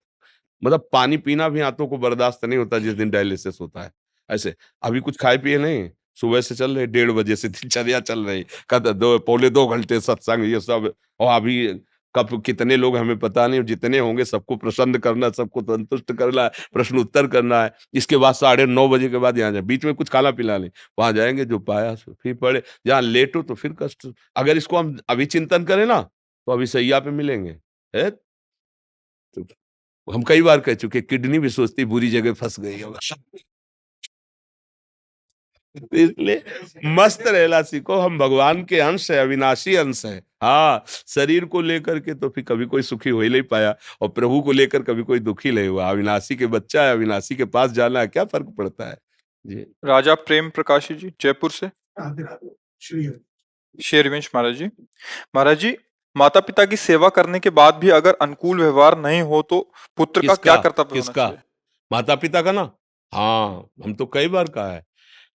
Speaker 2: मतलब पानी पीना भी आंतों को बर्दाश्त नहीं होता जिस दिन डायलिसिस होता है। ऐसे अभी कुछ खाए पिए नहीं, सुबह से चल रहे, 1:30 बजे से दिनचर्या चल रही, कद दो पौने 2 घंटे सत्संग ये सब, और अभी कब कितने लोग हमें पता नहीं, जितने होंगे सबको प्रसन्न करना, सबको संतुष्ट करना है, प्रश्न उत्तर करना है। इसके बाद 9:30 बजे के बाद यहाँ जाए, बीच में कुछ खाना पीना नहीं, वहां जाएंगे, जो पाया सो फिर पढ़े, जहाँ लेटो तो फिर कष्ट। अगर इसको हम अभी चिंतन करें ना तो अभी सैया पे मिलेंगे, है? तो हम कई बार कह चुके, किडनी भी सोचती बुरी जगह फंस गई होगा। इसलिए मस्त रहना सीखो, हम भगवान के अंश है, अविनाशी अंश है। हाँ, शरीर को लेकर के तो फिर कभी कोई सुखी हो ही नहीं पाया, और प्रभु को लेकर कभी कोई दुखी नहीं हुआ। अविनाशी के बच्चा है, अविनाशी के पास जाना है, क्या फर्क पड़ता है जी?
Speaker 1: राजा प्रेम प्रकाशी जी, जयपुर से।
Speaker 4: राधे राधे श्री हरि।
Speaker 1: शेरविंश महाराज जी। महाराज जी, माता पिता की सेवा करने के बाद भी अगर अनुकूल व्यवहार नहीं हो तो पुत्र का क्या
Speaker 2: किसका
Speaker 1: कर्तव्य होना
Speaker 2: किसका?
Speaker 1: चाहिए?
Speaker 2: माता पिता का ना, हाँ, हम तो कई बार कहा है,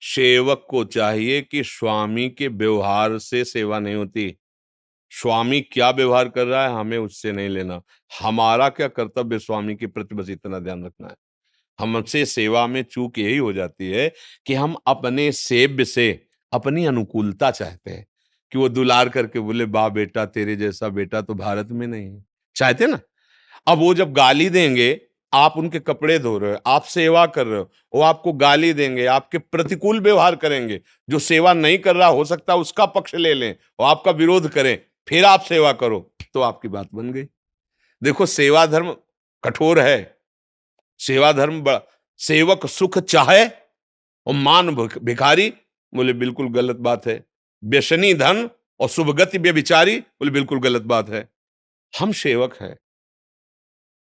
Speaker 2: सेवक को चाहिए कि स्वामी के व्यवहार से सेवा नहीं होती। स्वामी क्या व्यवहार कर रहा है हमें उससे नहीं लेना। हमारा क्या कर्तव्य स्वामी के प्रति बस इतना ध्यान रखना है। हमसे सेवा में चूक यही हो जाती है कि हम अपने सेव्य से अपनी अनुकूलता चाहते हैं कि वो दुलार करके बोले वाह बेटा तेरे जैसा बेटा तो भारत में नहीं है। चाहते ना? अब वो जब गाली देंगे, आप उनके कपड़े धो रहे हो, आप सेवा कर रहे हो, वो आपको गाली देंगे, आपके प्रतिकूल व्यवहार करेंगे। जो सेवा नहीं कर रहा हो सकता है उसका पक्ष ले लें और आपका विरोध करें, फिर आप सेवा करो, तो आपकी बात बन गई। देखो सेवा धर्म कठोर है, सेवा धर्म सेवक सुख चाहे और मान भिखारी, बोले बिल्कुल गलत बात है। व्यसनी धन और शुभगति व्यभिचारी, बोले बिल्कुल गलत बात है। हम सेवक हैं।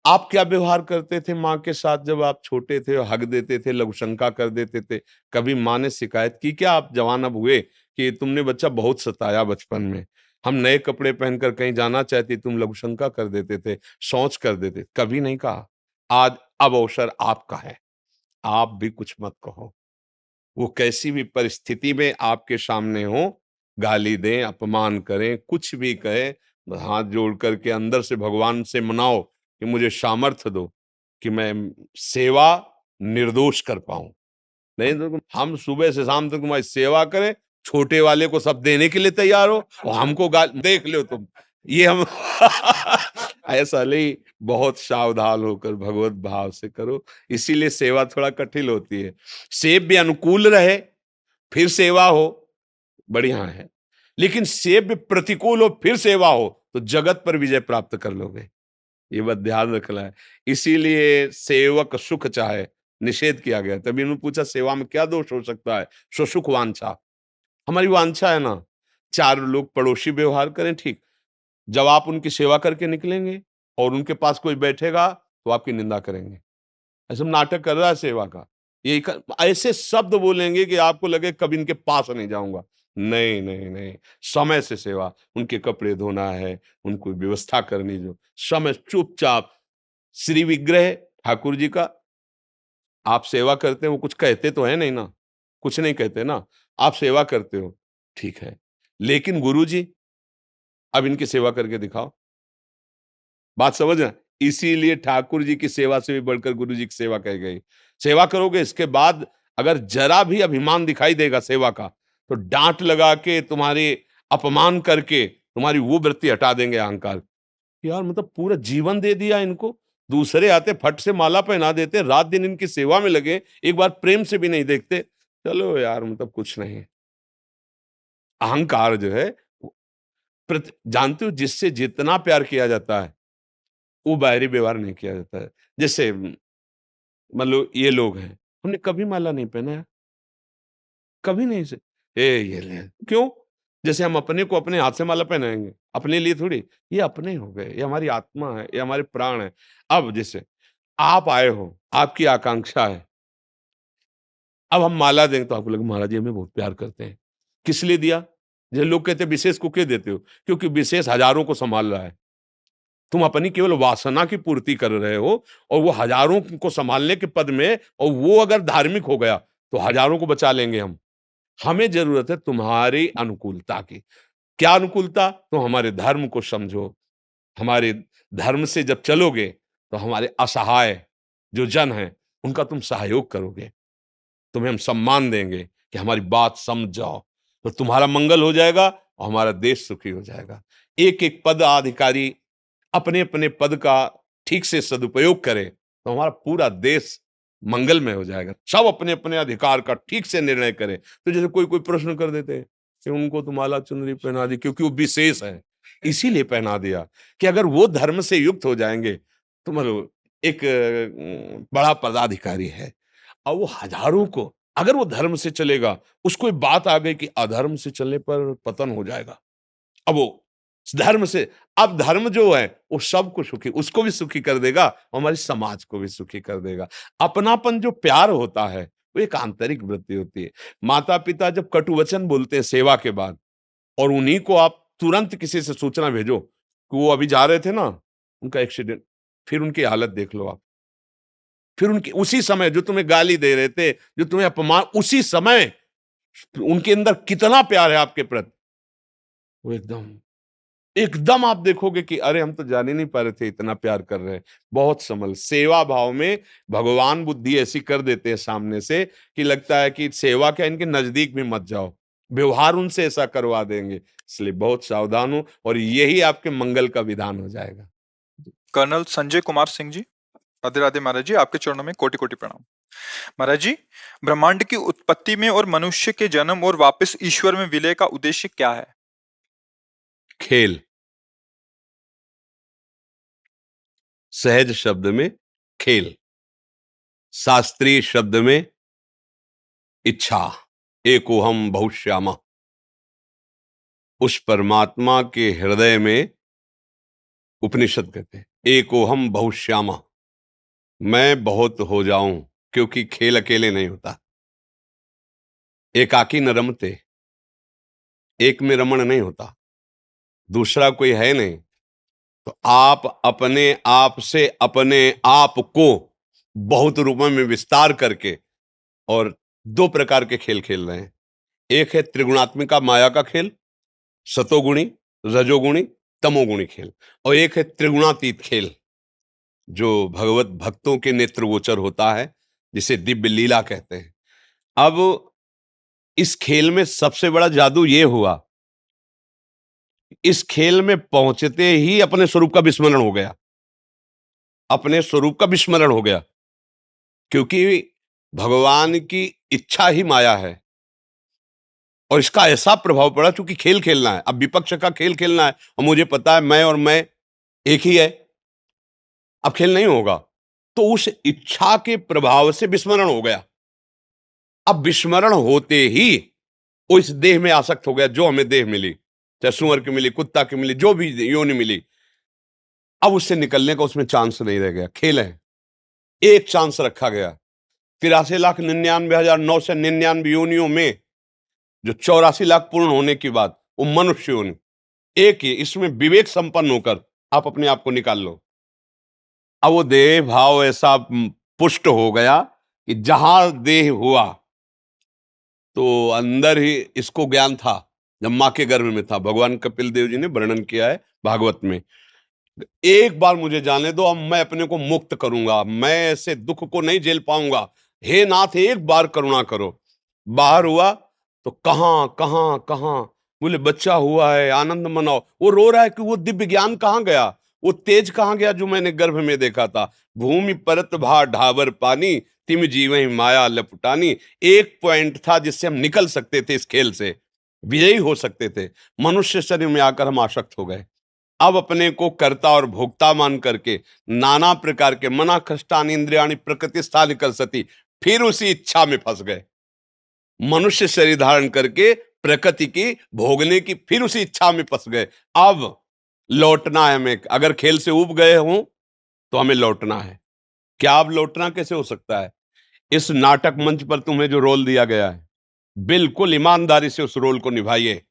Speaker 2: आप क्या व्यवहार करते थे माँ के साथ जब आप छोटे थे और हक देते थे, लघुशंका कर देते थे? कभी माँ ने शिकायत की क्या आप जवान अब हुए कि तुमने बच्चा बहुत सताया बचपन में? हम नए कपड़े पहनकर कहीं जाना चाहते तुम लघुशंका कर देते थे, शौच कर देते, कभी नहीं कहा। आज अब अवसर आपका है, आप भी कुछ मत कहो। वो कैसी भी परिस्थिति में आपके सामने हो, गाली दें, अपमान करें, कुछ भी कहें, हाथ जोड़ करके अंदर से भगवान से मनाओ कि मुझे सामर्थ्य दो कि मैं सेवा निर्दोष कर पाऊं। नहीं तो हम सुबह से शाम तक तुम्हारी सेवा करें, छोटे वाले को सब देने के लिए तैयार हो और हमको गाल देख लो तुम। ये हम ऐसा नहीं, बहुत सावधान होकर भगवत भाव से करो। इसीलिए सेवा थोड़ा कठिन होती है। सेव्य अनुकूल रहे फिर सेवा हो, बढ़िया है। लेकिन सेव्य प्रतिकूल हो फिर सेवा हो तो जगत पर विजय प्राप्त कर लोगे। ये बात ध्यान रखना है। इसीलिए सेवक सुख चाहे, निषेध किया गया। तभी उन्होंने पूछा सेवा में क्या दोष हो सकता है? स्वसुख वांछा। हमारी वांछा है ना, चार लोग पड़ोसी व्यवहार करें ठीक। जब आप उनकी सेवा करके निकलेंगे और उनके पास कोई बैठेगा तो आपकी निंदा करेंगे। ऐसा नाटक कर रहा है सेवा का। ऐसे शब्द बोलेंगे कि आपको लगे कभी इनके पास नहीं जाऊंगा। नहीं नहीं नहीं, समय से सेवा, उनके कपड़े धोना है, उनको व्यवस्था करनी, जो समय चुपचाप श्री विग्रह ठाकुर जी का आप सेवा करते हैं, वो कुछ कहते तो है नहीं ना, कुछ नहीं कहते ना, आप सेवा करते हो ठीक है, लेकिन गुरु जी अब इनकी सेवा करके दिखाओ। बात समझ रहे हैं? इसीलिए ठाकुर जी की सेवा से भी बढ़कर गुरु जी की सेवा कही गई। सेवा करोगे इसके बाद अगर जरा भी अभिमान दिखाई देगा सेवा का, तो डांट लगा के तुम्हारे अपमान करके तुम्हारी वो वृत्ति हटा देंगे अहंकार। यार मतलब पूरा जीवन दे दिया इनको, दूसरे आते फट से माला पहना देते, रात दिन इनकी सेवा में लगे, एक बार प्रेम से भी नहीं देखते। चलो यार मतलब कुछ नहीं। अहंकार जो है जानते हो जिससे जितना प्यार किया जाता है वो बाहरी व्यवहार नहीं किया जाता है। जैसे मतलब ये लोग हैं, हमने कभी माला नहीं पहना है, कभी नहीं से ये ले क्यों? जैसे हम अपने को अपने हाथ से माला पहनाएंगे, अपने लिए थोड़ी, ये अपने हो गए, ये हमारी आत्मा है, ये हमारे प्राण है। अब जैसे आप आए हो, आपकी आकांक्षा है, अब हम माला देंगे तो आपको लगे महाराज जी हमें बहुत प्यार करते हैं। किस लिए दिया? जैसे लोग कहते हैं विशेष को क्यों देते हो? क्योंकि विशेष हजारों को संभाल रहा है। तुम अपनी केवल वासना की पूर्ति कर रहे हो और वो हजारों को संभालने के पद में, और वो अगर धार्मिक हो गया तो हजारों को बचा लेंगे हम। हमें जरूरत है तुम्हारी अनुकूलता की। क्या अनुकूलता? तो हमारे धर्म को समझो। हमारे धर्म से जब चलोगे तो हमारे असहाय जो जन हैं उनका तुम सहयोग करोगे, तुम्हें हम सम्मान देंगे कि हमारी बात समझ जाओ, तो तुम्हारा मंगल हो जाएगा और हमारा देश सुखी हो जाएगा। एक एक पद अधिकारी अपने अपने पद का ठीक से सदुपयोग करे तो हमारा पूरा देश मंगलमय हो जाएगा। सब अपने अपने अधिकार का ठीक से निर्णय करें। तो जैसे कोई कोई प्रश्न कर देते हैं कि उनको तो माला चुनरी पहना दी क्योंकि वो विशेष है, इसीलिए पहना दिया, कि अगर वो धर्म से युक्त हो जाएंगे तो मतलब एक बड़ा पदाधिकारी है और वो हजारों को, अगर वो धर्म से चलेगा, उसको ये बात आ गई कि अधर्म से चलने पर पतन हो जाएगा, अब वो धर्म से, अब धर्म जो है वो सबको सुखी, उसको भी सुखी कर देगा और हमारी समाज को भी सुखी कर देगा। अपनापन जो प्यार होता है वो एक आंतरिक वृत्ति होती है। माता पिता जब कटु वचन बोलते हैं सेवा के बाद, और उन्हीं को आप तुरंत किसी से सूचना भेजो कि वो अभी जा रहे थे ना, उनका एक्सीडेंट, फिर उनकी हालत देख लो आप। फिर उनकी उसी समय जो तुम्हें गाली दे रहे थे, जो तुम्हें अपमान, उसी समय उनके अंदर कितना प्यार है आपके प्रति, वो एकदम एकदम आप देखोगे कि अरे हम तो जान ही नहीं पा रहे थे इतना प्यार कर रहे हैं। बहुत समल सेवा भाव में भगवान बुद्धि ऐसी कर देते हैं सामने से कि लगता है कि सेवा क्या, इनके नजदीक भी मत जाओ, व्यवहार उनसे ऐसा करवा देंगे। इसलिए बहुत सावधान हो और यही आपके मंगल का विधान हो जाएगा।
Speaker 1: कर्नल संजय कुमार सिंह जी, राधे राधे महाराज जी, आपके चरणों में कोटि कोटि प्रणाम। महाराज जी, ब्रह्मांड की उत्पत्ति में और मनुष्य के जन्म और वापस ईश्वर में विलय का उद्देश्य क्या है?
Speaker 2: खेल, सहज शब्द में खेल, शास्त्रीय शब्द में इच्छा, एकोहम बहुश्यामा। उस परमात्मा के हृदय में उपनिषद कहते हैं एकोहम बहुश्यामा, मैं बहुत हो जाऊं, क्योंकि खेल अकेले नहीं होता। एकाकी न रमते, एक में रमण नहीं होता, दूसरा कोई है नहीं। तो आप अपने आप से अपने आप को बहुत रूपों में विस्तार करके और दो प्रकार के खेल खेल रहे हैं। एक है त्रिगुणात्मिका माया का खेल, सतोगुणी, रजोगुणी, तमोगुणी खेल, और एक है त्रिगुणातीत खेल जो भगवत भक्तों के नेत्रगोचर होता है, जिसे दिव्य लीला कहते हैं। अब इस खेल में सबसे बड़ा जादू ये हुआ, इस खेल में पहुंचते ही अपने स्वरूप का विस्मरण हो गया, अपने स्वरूप का विस्मरण हो गया, क्योंकि भगवान की इच्छा ही माया है। और इसका ऐसा प्रभाव पड़ा, क्योंकि खेल खेलना है, अब विपक्ष का खेल खेलना है, और मुझे पता है मैं और मैं एक ही है, अब खेल नहीं होगा। तो उस इच्छा के प्रभाव से विस्मरण हो गया। अब विस्मरण होते ही वो इस देह में आसक्त हो गया, जो हमें देह मिली, चाहे सुअर की मिली, कुत्ता की मिली, जो भी योनि मिली। अब उससे निकलने का उसमें चांस नहीं रह गया। खेल है, एक चांस रखा गया। 83,99,999 योनियों में जो 84 लाख पूर्ण होने की बाद वो मनुष्य योनि एक ही, इसमें विवेक संपन्न होकर आप अपने आप को निकाल लो। अब वो देह भाव ऐसा पुष्ट हो गया कि जहां देह हुआ तो अंदर ही इसको ज्ञान था, जब मां के गर्भ में था। भगवान कपिल देव जी ने वर्णन किया है भागवत में, एक बार मुझे जाने दो, अब मैं अपने को मुक्त करूंगा, मैं ऐसे दुख को नहीं झेल पाऊंगा, हे नाथ एक बार करुणा करो। बाहर हुआ तो कहां कहां कहां, बोले बच्चा हुआ है आनंद मनाओ। वो रो रहा है कि वो दिव्य ज्ञान कहां गया, वो तेज कहां गया जो मैंने गर्भ में देखा था। भूमि परत भा ढाबर पानी, तिम जीवहि माया लपटानी। एक पॉइंट था जिससे हम निकल सकते थे, इस खेल से विजयी हो सकते थे। मनुष्य शरीर में आकर हम आसक्त हो गए। अब अपने को कर्ता और भोक्ता मान करके नाना प्रकार के मना कष्टान इंद्रियाणी प्रकृतिस्था निकल सती, फिर उसी इच्छा में फंस गए। मनुष्य शरीर धारण करके प्रकृति की भोगने की फिर उसी इच्छा में फंस गए। अब लौटना है हमें, अगर खेल से उब गए हों तो हमें लौटना है। क्या अब लौटना कैसे हो सकता है? इस नाटक मंच पर तुम्हें जो रोल दिया गया है, बिल्कुल ईमानदारी से उस रोल को निभाइए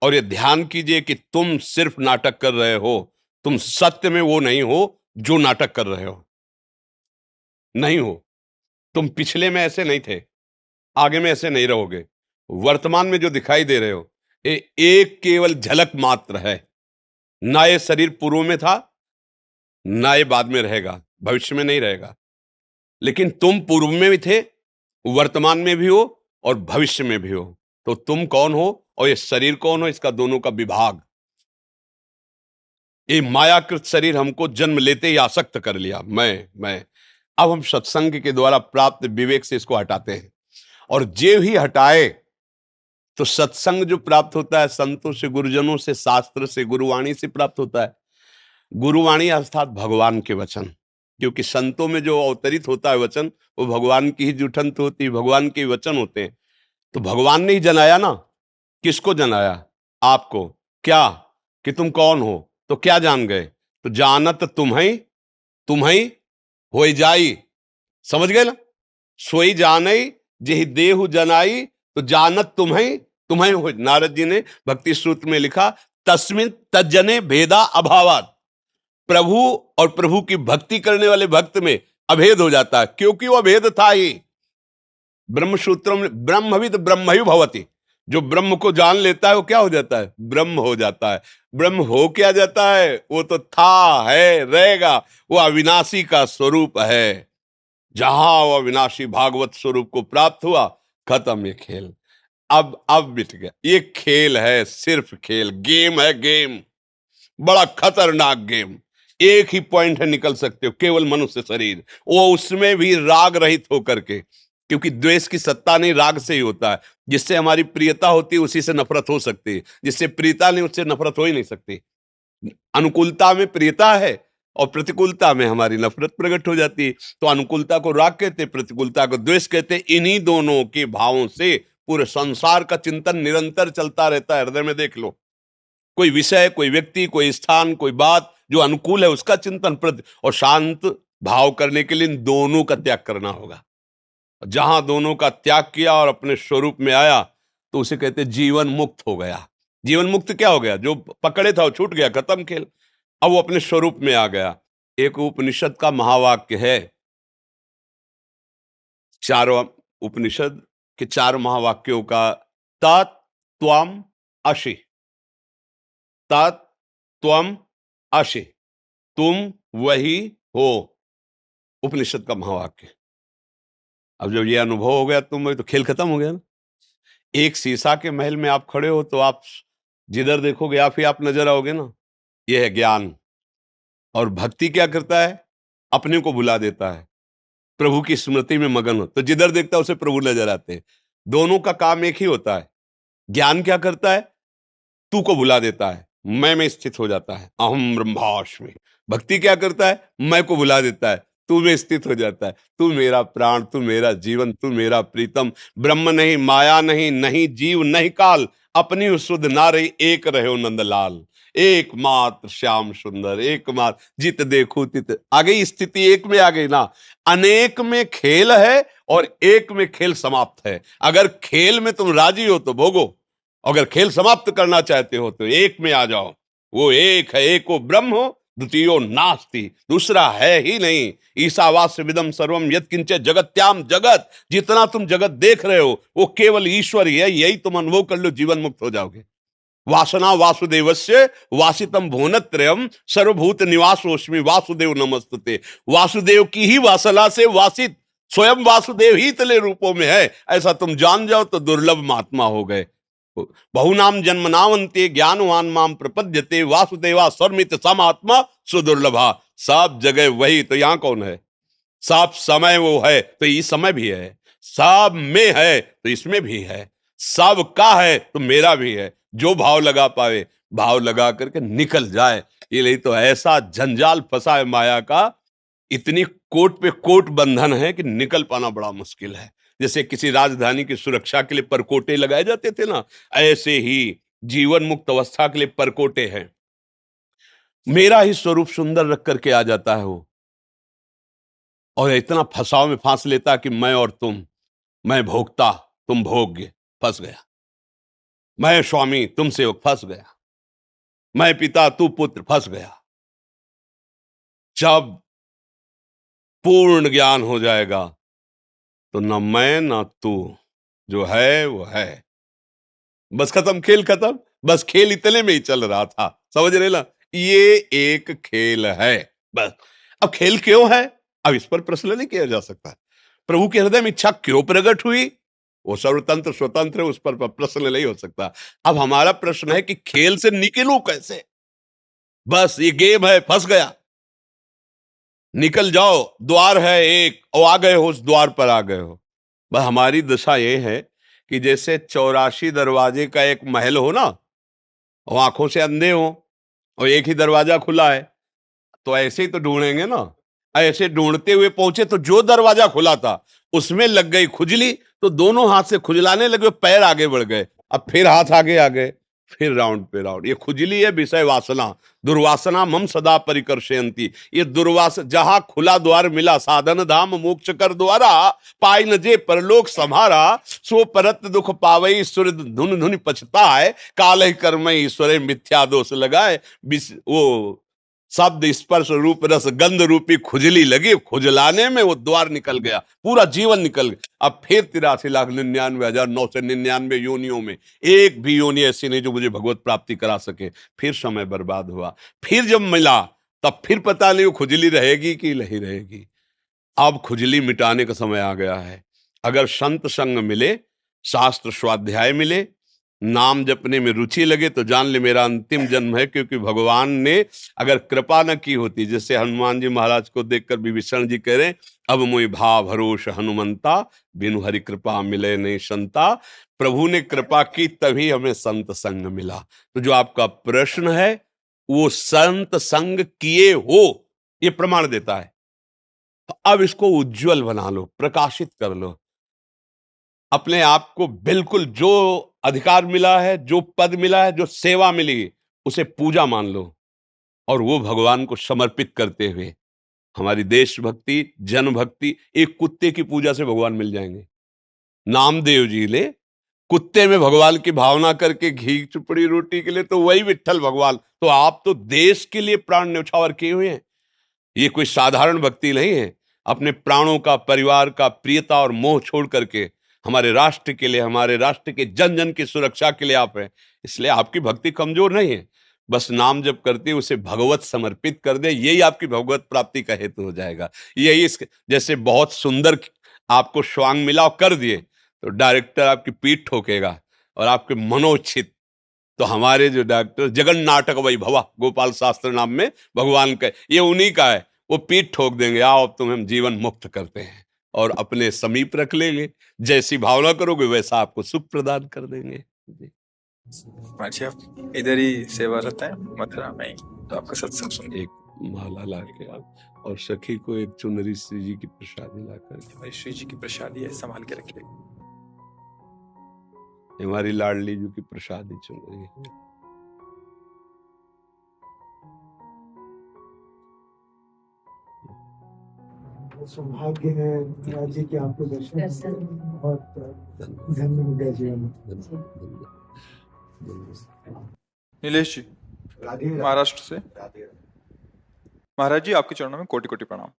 Speaker 2: और ये ध्यान कीजिए कि तुम सिर्फ नाटक कर रहे हो, तुम सत्य में वो नहीं हो जो नाटक कर रहे हो, नहीं हो। तुम पिछले में ऐसे नहीं थे, आगे में ऐसे नहीं रहोगे। वर्तमान में जो दिखाई दे रहे हो ये एक केवल झलक मात्र है। ना ये शरीर पूर्व में था, ना ये बाद में रहेगा, भविष्य में नहीं रहेगा। लेकिन तुम पूर्व में भी थे, वर्तमान में भी हो और भविष्य में भी हो। तो तुम कौन हो और ये शरीर कौन हो, इसका दोनों का विभाग। ये मायाकृत शरीर हमको जन्म लेते ही आसक्त कर लिया, मैं। अब हम सत्संग के द्वारा प्राप्त विवेक से इसको हटाते हैं, और जे ही हटाए तो सत्संग जो प्राप्त होता है संतों से, गुरुजनों से, शास्त्र से, गुरुवाणी से प्राप्त होता है। गुरुवाणी अर्थात भगवान के वचन, क्योंकि संतों में जो अवतरित होता है वचन, वो भगवान की ही जुठंत होती है, भगवान के वचन होते हैं। तो भगवान ने ही जनाया ना। किसको जनाया? आपको। क्या कि तुम कौन हो? तो क्या जान गए? तो जानत तुम्हें हो जाई, समझ गए ना? सोई जानई जेहि देहु जनाई, तो जानत तुम्हें हो। नारद जी ने भक्ति सूत्र में लिखा, तस्मिन तज्जने भेदा अभावात। प्रभु और प्रभु की भक्ति करने वाले भक्त में अभेद हो जाता है, क्योंकि वो अभेद था ही। ब्रह्म सूत्रों में ब्रह्मविद ब्रह्मयु भवति, जो ब्रह्म को जान लेता है वो क्या हो जाता है? ब्रह्म हो जाता है। ब्रह्म हो क्या जाता है? वो तो था, है, रहेगा, वो अविनाशी का स्वरूप है। जहां वो अविनाशी भागवत स्वरूप को प्राप्त हुआ, खत्म ये खेल। अब मिट गया। ये खेल है, सिर्फ खेल, गेम है, गेम, बड़ा खतरनाक गेम। एक ही पॉइंट है, निकल सकते हो, केवल मनुष्य शरीर, वो उसमें भी राग रहित होकर के, क्योंकि द्वेष की सत्ता नहीं, राग से ही होता है। जिससे हमारी प्रियता होती है उसी से नफरत हो सकती है, जिससे प्रियता नहीं उससे नफरत हो ही नहीं सकती। अनुकूलता में प्रियता है और प्रतिकूलता में हमारी नफरत प्रकट हो जाती है। तो अनुकूलता को राग कहते, प्रतिकूलता को द्वेष कहते। इन्हीं दोनों के भावों से पूरे संसार का चिंतन निरंतर चलता रहता है। हृदय में देख लो, कोई विषय, कोई व्यक्ति, कोई स्थान, कोई बात जो अनुकूल है उसका चिंतन और शांत भाव करने के लिए इन दोनों का त्याग करना होगा। जहां दोनों का त्याग किया और अपने स्वरूप में आया तो उसे कहते जीवन मुक्त हो गया। जीवन मुक्त क्या हो गया? जो पकड़े था वो छूट गया, खत्म खेल। अब वो अपने स्वरूप में आ गया। एक उपनिषद का महावाक्य है, चारों उपनिषद के चार महावाक्यों का, तत् त्वम असि, तत् त्वम असि, तुम वही हो, उपनिषद का महावाक्य। अब जब ये अनुभव हो गया तुम वही, तो खेल खत्म हो गया ना। एक शीशा के महल में आप खड़े हो तो आप जिधर देखोगे आप ही आप नजर आओगे ना। यह है ज्ञान। और भक्ति क्या करता है? अपने को भुला देता है, प्रभु की स्मृति में मगन हो, तो जिधर देखता है उसे प्रभु नजर आते हैं। दोनों का काम एक ही होता है। ज्ञान क्या करता है? तू को भुला देता है, मैं में स्थित हो जाता है, अहम ब्रह्मास्मि। भक्ति क्या करता है? मैं को भुला देता है, तू में स्थित हो जाता है। तू मेरा प्राण, तू मेरा जीवन, तू मेरा प्रीतम। ब्रह्म नहीं, माया नहीं, नहीं जीव नहीं काल, अपनी शुद्ध नारी एक रहे नंदलाल। एकमात्र श्याम सुंदर, एकमात्र जित देखो तित। आ गई स्थिति, एक में आ गई ना। अनेक में खेल है और एक में खेल समाप्त है। अगर खेल में तुम राजी हो तो भोगो, अगर खेल समाप्त करना चाहते हो तो एक में आ जाओ। वो एक है, एको ब्रह्म हो, द्वितीयो नास्ति, दूसरा है ही नहीं। ईशावास्यमिदं सर्वम यत्किंचित् जगत्याम जगत, जितना तुम जगत देख रहे हो वो केवल ईश्वर ही है। यही तुम अनुभव कर लो, जीवन मुक्त हो जाओगे। वासना वासुदेवस्य वासितम भुवनत्रयम् सर्वभूत निवासोऽस्मि वासुदेव नमस्तुते। वासुदेव की ही वासना से वासित स्वयं वासुदेव ही तले रूपों में है, ऐसा तुम जान जाओ तो दुर्लभ महात्मा हो गए। बहुनाम जन्मनावंते ज्ञानवान माम प्रपद्यते वासुदेवा सर्वमित समात्मा सुदुर्लभा। सब जगह वही, तो यहां कौन है? सब समय वो है तो इस समय भी है, सब में है तो इसमें भी है, सब का है तो मेरा भी है। जो भाव लगा पावे, भाव लगा करके निकल जाए। ये नहीं तो ऐसा जंजाल फंसा है माया का, इतनी कोट पे कोट बंधन है कि निकल पाना बड़ा मुश्किल है। जैसे किसी राजधानी की सुरक्षा के लिए परकोटे लगाए जाते थे ना, ऐसे ही जीवन मुक्त अवस्था के लिए परकोटे हैं। मेरा ही स्वरूप सुंदर रख करके आ जाता है वो, और इतना फंसाव में फांस लेता कि मैं और तुम, मैं भोक्ता तुम भोग्य, फंस गया। मैं स्वामी तुम सेवक, फंस गया। मैं पिता तू पुत्र, फंस गया। जब पूर्ण ज्ञान हो जाएगा तो न मैं न तू, जो है वो है। बस खत्म, खेल खत्म। बस खेल इतने में ही चल रहा था, समझ रहे ना? ये एक खेल है बस। अब खेल क्यों है, अब इस पर प्रश्न नहीं किया जा सकता। प्रभु के हृदय में इच्छा क्यों प्रकट हुई, वो सर्वतंत्र स्वतंत्र है, उस पर प्रश्न नहीं हो सकता। अब हमारा प्रश्न है कि खेल से निकलूं कैसे। बस ये गेम है, फंस गया, निकल जाओ। द्वार है एक, और आ गए हो, उस द्वार पर आ गए हो। बस हमारी दशा ये है कि जैसे 84 दरवाजे का एक महल हो ना, और आंखों से अंधे हो और एक ही दरवाजा खुला है, तो ऐसे ही तो ढूंढेंगे ना। ऐसे ढूंढते हुए पहुंचे तो जो दरवाजा खुला था उसमें लग गई खुजली, तो दोनों हाथ से खुजलाने लगे, पैर आगे बढ़ गए। अब फिर हाथ आगे आ गए, फिर राउंड पे राउंड। ये खुजली है विषय वासना, दुर्वासना मम सदा परिकर्षयन्ति। ये दुर्वास, जहां खुला द्वार मिला, साधन धाम मोक्ष कर द्वारा, पाई न जे परलोक सम्हारा, सो परत दुख पावई ईश्वर धुन धुन पछताए, काल कर्म ईश्वर मिथ्या दोष लगाए। वो शब्द स्पर्श रूप रस गंध रूपी खुजली लगी, खुजलाने में वो द्वार निकल गया, पूरा जीवन निकल गया। अब फिर 83,99,999 योनियों में एक भी योनि ऐसी नहीं जो मुझे भगवत प्राप्ति करा सके। फिर समय बर्बाद हुआ, फिर जब मिला तब फिर पता नहीं वो खुजली रहेगी कि नहीं रहेगी। अब खुजली मिटाने का समय आ गया है। अगर संत संग मिले, शास्त्र स्वाध्याय मिले, नाम जपने में रुचि लगे तो जान ले मेरा अंतिम जन्म है, क्योंकि भगवान ने अगर कृपा न की होती, जैसे हनुमान जी महाराज को देखकर विभीषण जी कह रहे अब मोहि भाव भरोस हनुमंता, बिनु हरि कृपा मिले नहीं संता। प्रभु ने कृपा की तभी हमें संत संग मिला। तो जो आपका प्रश्न है वो संत संग किए हो ये प्रमाण देता है। तो अब इसको उज्जवल बना लो, प्रकाशित कर लो अपने आप को। बिल्कुल जो अधिकार मिला है, जो पद मिला है, जो सेवा मिली, उसे पूजा मान लो और वो भगवान को समर्पित करते हुए हमारी देशभक्ति, जनभक्ति, एक कुत्ते की पूजा से भगवान मिल जाएंगे। नामदेव जी ले कुत्ते में भगवान की भावना करके घी चुपड़ी रोटी के लिए, तो वही विट्ठल भगवान। तो आप तो देश के लिए प्राण न्यौछावर किए हुए हैं। ये कोई साधारण भक्ति नहीं है। अपने प्राणों का, परिवार का, प्रियता और मोह छोड़ करके हमारे राष्ट्र के लिए, हमारे राष्ट्र के जन जन की सुरक्षा के लिए आप हैं। इसलिए आपकी भक्ति कमजोर नहीं है। बस नाम जब करते उसे भगवत समर्पित कर दे, यही आपकी भगवत प्राप्ति का हेतु हो जाएगा। यही जैसे बहुत सुंदर आपको स्वांग मिला और कर दिए तो डायरेक्टर आपकी पीठ ठोकेगा और आपके मनोचित। तो हमारे जो डॉक्टर जगन नाटक वैभवा गोपाल शास्त्र नाम में भगवान का, ये उन्हीं का है। वो पीठ ठोक देंगे, आओ अब तुम्हें हम जीवन मुक्त करते हैं और अपने समीप रख लेंगे। जैसी भावना करोगे वैसा आपको सुख प्रदान कर देंगे।
Speaker 1: अच्छा, आप इधर ही सेवारत है मथुरा में ही, तो आपका सत्संग सुन
Speaker 2: एक माला ला के आप और सखी को एक चुनरी श्री जी की प्रसादी ला कर,
Speaker 1: भाई श्री जी की प्रसादी है, संभाल के रखिए।
Speaker 2: हमारी लाडली जी की प्रसादी चुनरी है।
Speaker 4: सौभाग्य है महाराज जी की आपको दर्शन बहुत धन्य हो गया जीवन में।
Speaker 1: नीलेश जी महाराष्ट्र से। महाराज जी आपके चरणों में कोटि कोटि प्रणाम।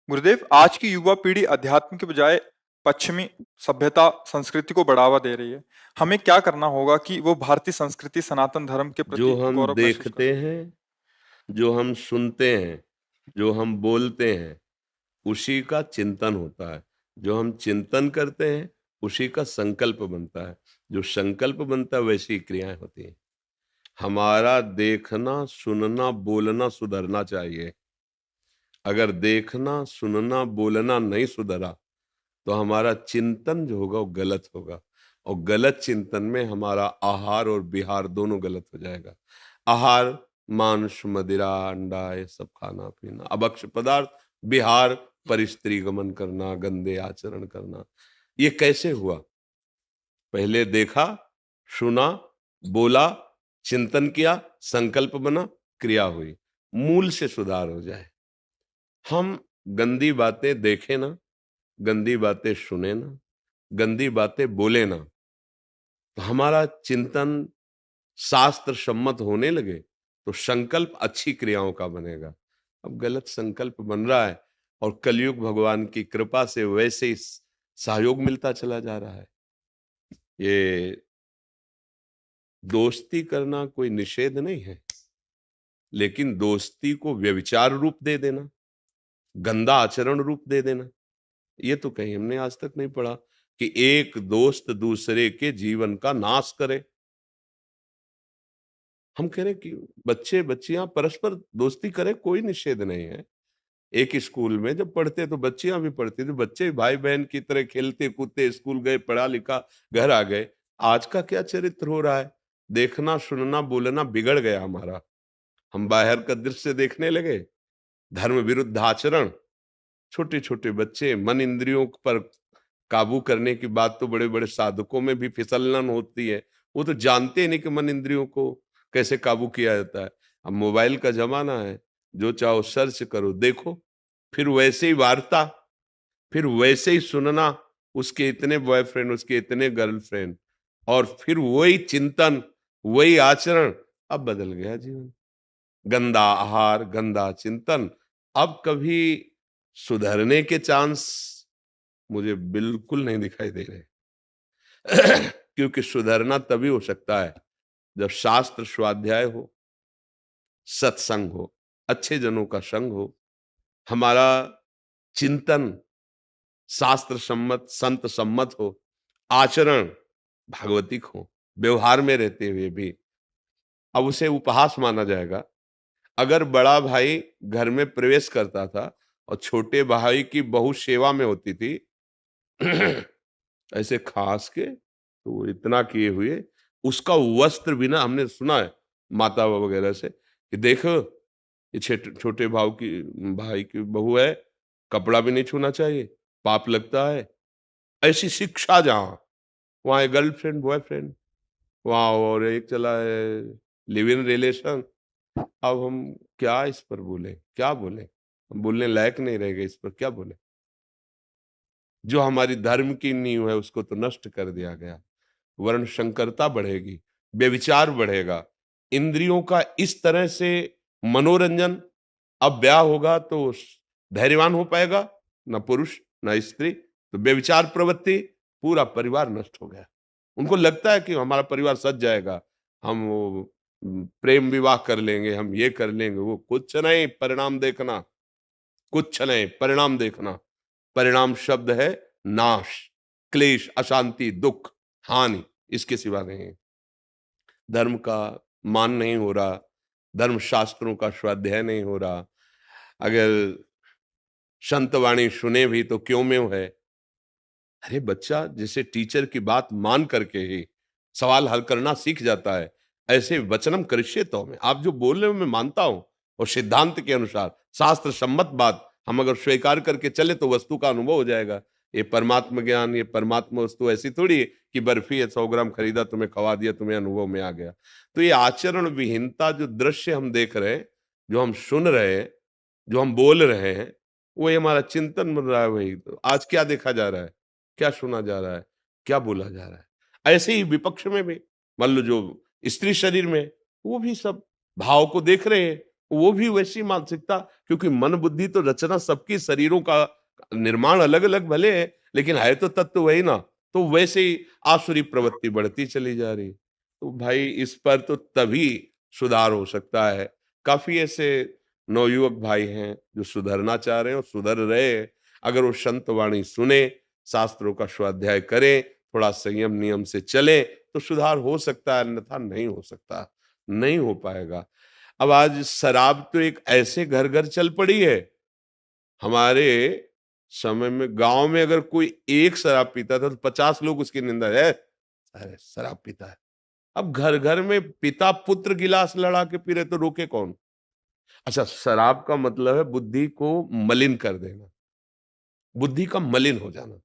Speaker 1: गुरुदेव, आज की युवा पीढ़ी अध्यात्म के बजाय पश्चिमी सभ्यता संस्कृति को बढ़ावा दे रही है। हमें क्या करना होगा कि वो भारतीय संस्कृति सनातन धर्म के प्रति
Speaker 2: जो हम
Speaker 1: गौरव महसूस
Speaker 2: देखते हैं, जो हम सुनते हैं, जो हम बोलते हैं, उसी का चिंतन होता है। जो हम चिंतन करते हैं उसी का संकल्प बनता है। जो संकल्प बनता है वैसी क्रियाएं होती हैं। हमारा देखना, सुनना, बोलना सुधरना चाहिए। अगर देखना, सुनना, बोलना नहीं सुधरा तो हमारा चिंतन जो होगा वो गलत होगा, और गलत चिंतन में हमारा आहार और विहार दोनों गलत हो जाएगा। आहार मांस, मदिरा, अंडा, ये सब खाना पीना, अभक्ष्य पदार्थ। विहार परिस्त्री गमन करना, गंदे आचरण करना। ये कैसे हुआ? पहले देखा, सुना, बोला, चिंतन किया, संकल्प बना, क्रिया हुई। मूल से सुधार हो जाए। हम गंदी बातें देखें ना, गंदी बातें सुने ना, गंदी बातें बोले ना, तो हमारा चिंतन शास्त्र सम्मत होने लगे तो संकल्प अच्छी क्रियाओं का बनेगा। अब गलत संकल्प बन रहा है और कलयुग भगवान की कृपा से वैसे ही सहयोग मिलता चला जा रहा है। ये दोस्ती करना कोई निषेध नहीं है, लेकिन दोस्ती को व्यभिचार रूप दे देना, गंदा आचरण रूप दे देना, ये तो कहीं हमने आज तक नहीं पढ़ा कि एक दोस्त दूसरे के जीवन का नाश करे। हम कह रहे कि बच्चे बच्चियां परस्पर दोस्ती करें, कोई निषेध नहीं है। एक स्कूल में जब पढ़ते तो बच्चियां भी पढ़ती थी, बच्चे भाई बहन की तरह खेलते कूदते, स्कूल गए, पढ़ा लिखा, घर आ गए। आज का क्या चरित्र हो रहा है? देखना, सुनना, बोलना बिगड़ गया हमारा। हम बाहर का दृश्य देखने लगे, धर्म विरुद्ध आचरण। छोटे छोटे बच्चे, मन इंद्रियों पर काबू करने की बात तो बड़े बड़े साधकों में भी फिसलन होती है। वो तो जानते नहीं कि मन इंद्रियों को कैसे काबू किया जाता है। अब मोबाइल का जमाना है, जो चाहो सर्च करो, देखो, फिर वैसे ही वार्ता, फिर वैसे ही सुनना, उसके इतने बॉयफ्रेंड, उसके इतने गर्लफ्रेंड, और फिर वही चिंतन, वही आचरण। अब बदल गया जीवन। गंदा आहार, गंदा चिंतन। अब कभी सुधरने के चांस मुझे बिल्कुल नहीं दिखाई दे रहे। क्योंकि सुधरना तभी हो सकता है जब शास्त्र स्वाध्याय हो, सत्संग हो, अच्छे जनों का संग हो, हमारा चिंतन शास्त्र सम्मत, संत सम्मत हो, आचरण भागवतिक हो, व्यवहार में रहते हुए भी। अब उसे उपहास माना जाएगा। अगर बड़ा भाई घर में प्रवेश करता था और छोटे भाई की बहू सेवा में होती थी, ऐसे खास के तो वो इतना किए हुए, उसका वस्त्र भी ना, हमने सुना है माता वगैरह से कि देखो ये छोटे भाई की बहू है, कपड़ा भी नहीं छूना चाहिए, पाप लगता है। ऐसी शिक्षा जहां, वहां एक गर्लफ्रेंड बॉयफ्रेंड, वहां और एक चला है लिव इन रिलेशन। अब हम क्या इस पर बोले, क्या बोले? हम बोलने लायक नहीं रह गए, इस पर क्या बोले? जो हमारी धर्म की नींव है उसको तो नष्ट कर दिया गया। वर्ण संकरता बढ़ेगी, व्यभिचार बढ़ेगा, इंद्रियों का इस तरह से मनोरंजन। अब ब्याह होगा तो धैर्यवान हो पाएगा ना पुरुष ना स्त्री, तो व्यभिचार प्रवृत्ति, पूरा परिवार नष्ट हो गया। उनको लगता है कि हमारा परिवार सज जाएगा, हम वो प्रेम विवाह कर लेंगे, हम ये कर लेंगे, वो कुछ नहीं, परिणाम देखना, कुछ नहीं, परिणाम देखना। परिणाम शब्द है नाश, क्लेश, अशांति, दुख, हानि, इसके सिवा नहीं है। धर्म का मान नहीं हो रहा, धर्म शास्त्रों का स्वाध्याय नहीं हो रहा। अगर संत वाणी सुने भी तो क्यों में है। अरे बच्चा जैसे टीचर की बात मान करके ही सवाल हल करना सीख जाता है, ऐसे वचनम करिष्ये तो में, आप जो बोल रहे हो मैं मानता हूं, और सिद्धांत के अनुसार शास्त्र सम्मत बात हम अगर स्वीकार करके चले तो वस्तु का अनुभव हो जाएगा। ये परमात्मा ज्ञान, ये परमात्मा वस्तु ऐसी थोड़ी है कि बर्फी है 100 ग्राम खरीदा, तुम्हें खवा दिया, तुम्हें अनुभव में आ गया। तो ये आचरण विहीनता, जो दृश्य हम देख रहे हैं, जो हम सुन रहे हैं, जो हम बोल रहे हैं, वही हमारा चिंतन बन रहा है। वही तो आज क्या देखा जा रहा है, क्या सुना जा रहा है, क्या बोला जा रहा है। ऐसे ही विपक्ष में भी मान लो जो स्त्री शरीर में, वो भी सब भाव को देख रहे हैं, वो भी वैसी मानसिकता, क्योंकि मन बुद्धि तो रचना सबकी, शरीरों का निर्माण अलग अलग भले है, लेकिन है तो तत्व वही ना। तो वैसे ही आसुरी प्रवृत्ति बढ़ती चली जा रही। तो भाई इस पर तो तभी सुधार हो सकता है। काफी ऐसे नवयुवक भाई हैं जो सुधरना चाह रहे हैं और सुधर रहे हैं। अगर वो संत वाणी सुने, शास्त्रों का स्वाध्याय करें, थोड़ा संयम नियम से चले, तो सुधार हो सकता है, अन्यथा नहीं हो सकता, नहीं हो पाएगा। अब आज शराब तो एक ऐसे घर घर चल पड़ी है। हमारे समय में गांव में अगर कोई एक शराब पीता था तो 50 लोग उसकी निंदा है, अरे शराब पीता है। अब घर घर में पिता पुत्र गिलास लड़ा के पी रहे, तो रोके कौन? अच्छा, शराब का मतलब है बुद्धि को मलिन कर देना, बुद्धि का मलिन हो जाना।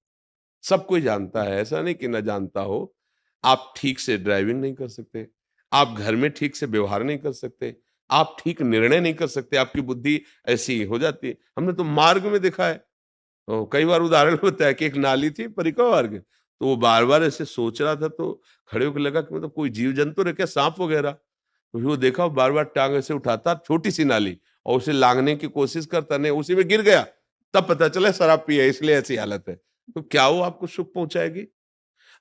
Speaker 2: सब कोई जानता है, ऐसा नहीं कि ना जानता हो। आप ठीक से ड्राइविंग नहीं कर सकते, आप घर में ठीक से व्यवहार नहीं कर सकते, आप ठीक निर्णय नहीं कर सकते, आपकी बुद्धि ऐसी हो जाती है। हमने तो मार्ग में देखा है, कई बार उदाहरण होता है कि एक नाली थी परिक्रमा मार्ग, तो वो बार बार ऐसे सोच रहा था, तो खड़े होकर लगा कि मतलब कोई जीव जंतु रहे क्या, सांप वगैरह। तो फिर वो देखा, बार बार टांग ऐसे उठाता, छोटी सी नाली, और उसे लांघने की कोशिश करता, नहीं उसी में गिर गया। तब पता चला शराब पी है, इसलिए ऐसी हालत है। तो क्या वो आपको सुख पहुंचाएगी?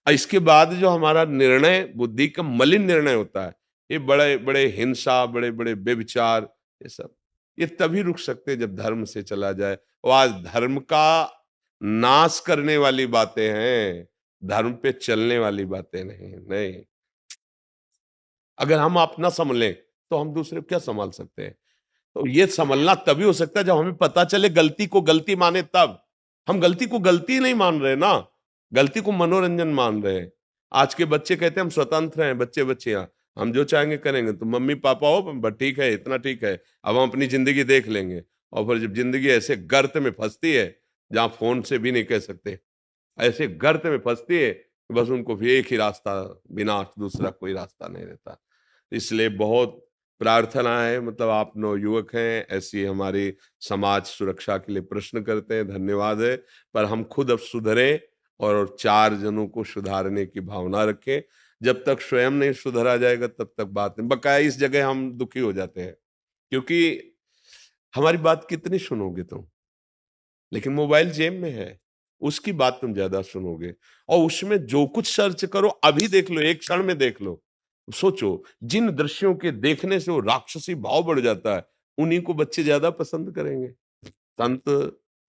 Speaker 2: और इसके बाद जो हमारा निर्णय बुद्धि का मलिन निर्णय होता है, ये बड़े बड़े हिंसा, बड़े बड़े व्यभिचार, ये सब ये तभी रुक सकते हैं जब धर्म से चला जाए। और आज धर्म का नाश करने वाली बातें हैं, धर्म पे चलने वाली बातें नहीं। नहीं, अगर हम अपना संभलें तो हम दूसरे को क्या संभाल सकते हैं? तो ये संभलना तभी हो सकता है जब हमें पता चले गलती को गलती माने तब। हम गलती को गलती नहीं मान रहे ना, गलती को मनोरंजन मान रहे हैं। आज के बच्चे कहते हैं हम स्वतंत्र हैं, बच्चे बच्चियां हम जो चाहेंगे करेंगे, तो मम्मी पापा हो बस ठीक है, इतना ठीक है, अब हम अपनी जिंदगी देख लेंगे। और फिर जब जिंदगी ऐसे गर्त में फंसती है जहां फोन से भी नहीं कह सकते, ऐसे गर्त में फंसती है कि बस उनको भी एक ही रास्ता, विनाश, दूसरा कोई रास्ता नहीं रहता। इसलिए बहुत प्रार्थना है, मतलब आप नवयुवक हैं, ऐसी हमारी समाज सुरक्षा के लिए प्रश्न करते हैं, धन्यवाद है। पर हम खुद अब सुधरें और 4 जनों को सुधारने की भावना रखें। जब तक स्वयं नहीं सुधरा जाएगा तब तक बात नहीं। बकाया इस जगह हम दुखी हो जाते हैं क्योंकि हमारी बात कितनी सुनोगे तुम, लेकिन मोबाइल जेब में है, उसकी बात तुम ज्यादा सुनोगे। और उसमें जो कुछ सर्च करो अभी देख लो, एक क्षण में देख लो। सोचो, जिन दृश्यों के देखने से वो राक्षसी भाव बढ़ जाता है, उन्हीं को बच्चे ज्यादा पसंद करेंगे। संत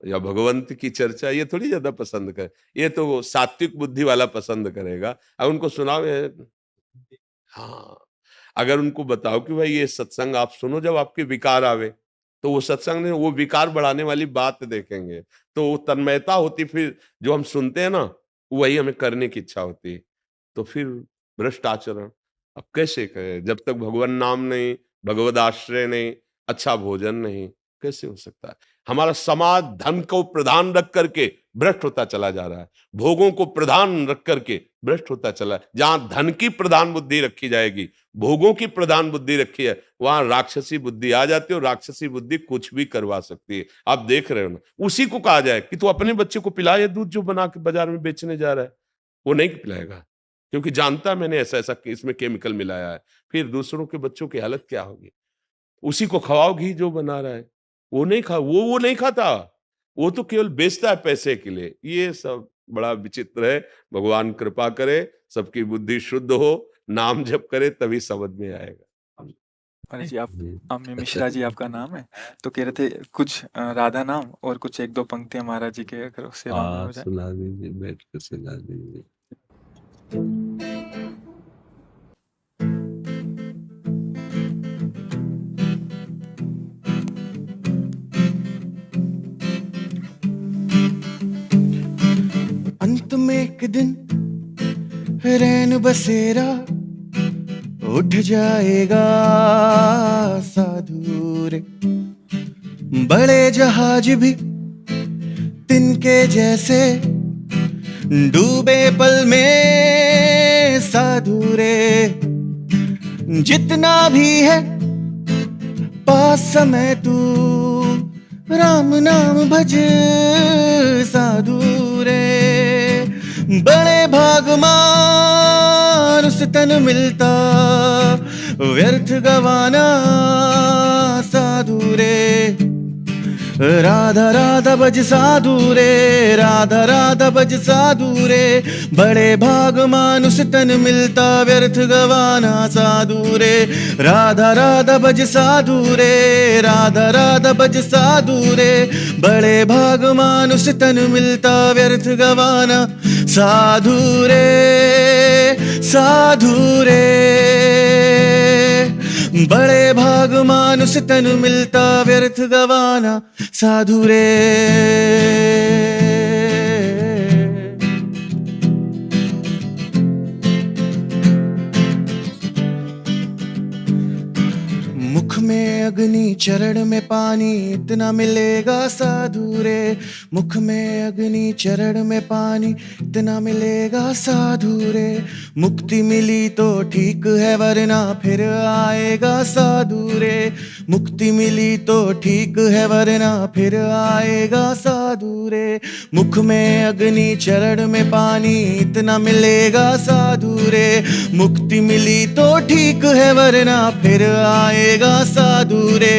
Speaker 2: या भगवंत की चर्चा ये थोड़ी ज्यादा पसंद कर, ये तो वो सात्विक बुद्धि वाला पसंद करेगा। अब उनको सुनाओ हाँ, अगर उनको बताओ कि भाई ये सत्संग आप सुनो जब आपके विकार आवे, तो वो सत्संग में वो विकार बढ़ाने वाली बात देखेंगे, तो वो तन्मयता होती, फिर जो हम सुनते हैं ना वही हमें करने की इच्छा होती है। तो फिर भ्रष्ट आचरण अब कैसे करें जब तक भगवान नाम नहीं, भगवद आश्रय नहीं, अच्छा भोजन नहीं, कैसे हो सकता है? हमारा समाज धन को प्रधान रख करके भ्रष्ट होता चला जा रहा है, भोगों को प्रधान रख करके भ्रष्ट होता चला है। जहां धन की प्रधान बुद्धि रखी जाएगी, भोगों की प्रधान बुद्धि रखी है, वहां राक्षसी बुद्धि आ जाती है, और राक्षसी बुद्धि कुछ भी करवा सकती है। आप देख रहे हो ना, उसी को कहा जाए कि तू अपने बच्चे को पिला ये दूध जो बना के बाजार में बेचने जा रहा है, वो नहीं पिलाएगा, क्योंकि जानता है मैंने ऐसा ऐसा इसमें केमिकल मिलाया है। फिर दूसरों के बच्चों की हालत क्या होगी? उसी को खवाओ घी जो बना रहा है, वो नहीं खा, वो नहीं खाता, वो तो केवल बेचता है पैसे के लिए। ये सब बड़ा विचित्र है। भगवान कृपा करे, सबकी बुद्धि शुद्ध हो, नाम जप करे, तभी समझ में आएगा।
Speaker 1: महाराज जी, आप अम्मी मिश्रा जी आपका नाम है, तो कह रहे थे कुछ राधा नाम और कुछ एक दो पंक्तियां महाराज जी के अगर सेवा में हो जाए।
Speaker 2: सुना दीजिए, बैठ कर सुना दीजिए।
Speaker 5: अंत में एक दिन रैन बसेरा उठ जाएगा साधु रे, बड़े जहाज भी तिनके जैसे डूबे पल में साधु रे, जितना भी है पास समय तू राम नाम भज साधु रे, बड़े भागमान उस तन मिलता व्यर्थ गवाना साधु रे, राधा राधा भज साधु रे, राधा राधा भज साधु रे, बड़े भागमान उस तन मिलता व्यर्थ गवाना साधु रे, राधा राधा भज साधु रे, राधा राधा भज साधु रे, बड़े भागमान उस तन मिलता व्यर्थ गवाना साधु रे, साधु रे, बड़े भागमान उस तन मिलता व्यर्थ गवाना साधु रे। मुख में अग्नि चरण में पानी इतना मिलेगा साधु रे, मुख में अग्नि चरण में पानी इतना मिलेगा साधु रे, मुक्ति मिली तो ठीक है वरना फिर आएगा साधु रे, मुक्ति मिली तो ठीक है वरना फिर आएगा साधु रे, मुख में अग्नि चरण में पानी इतना मिलेगा साधु रे, मुक्ति मिली तो ठीक है वरना फिर आएगा साधु रे,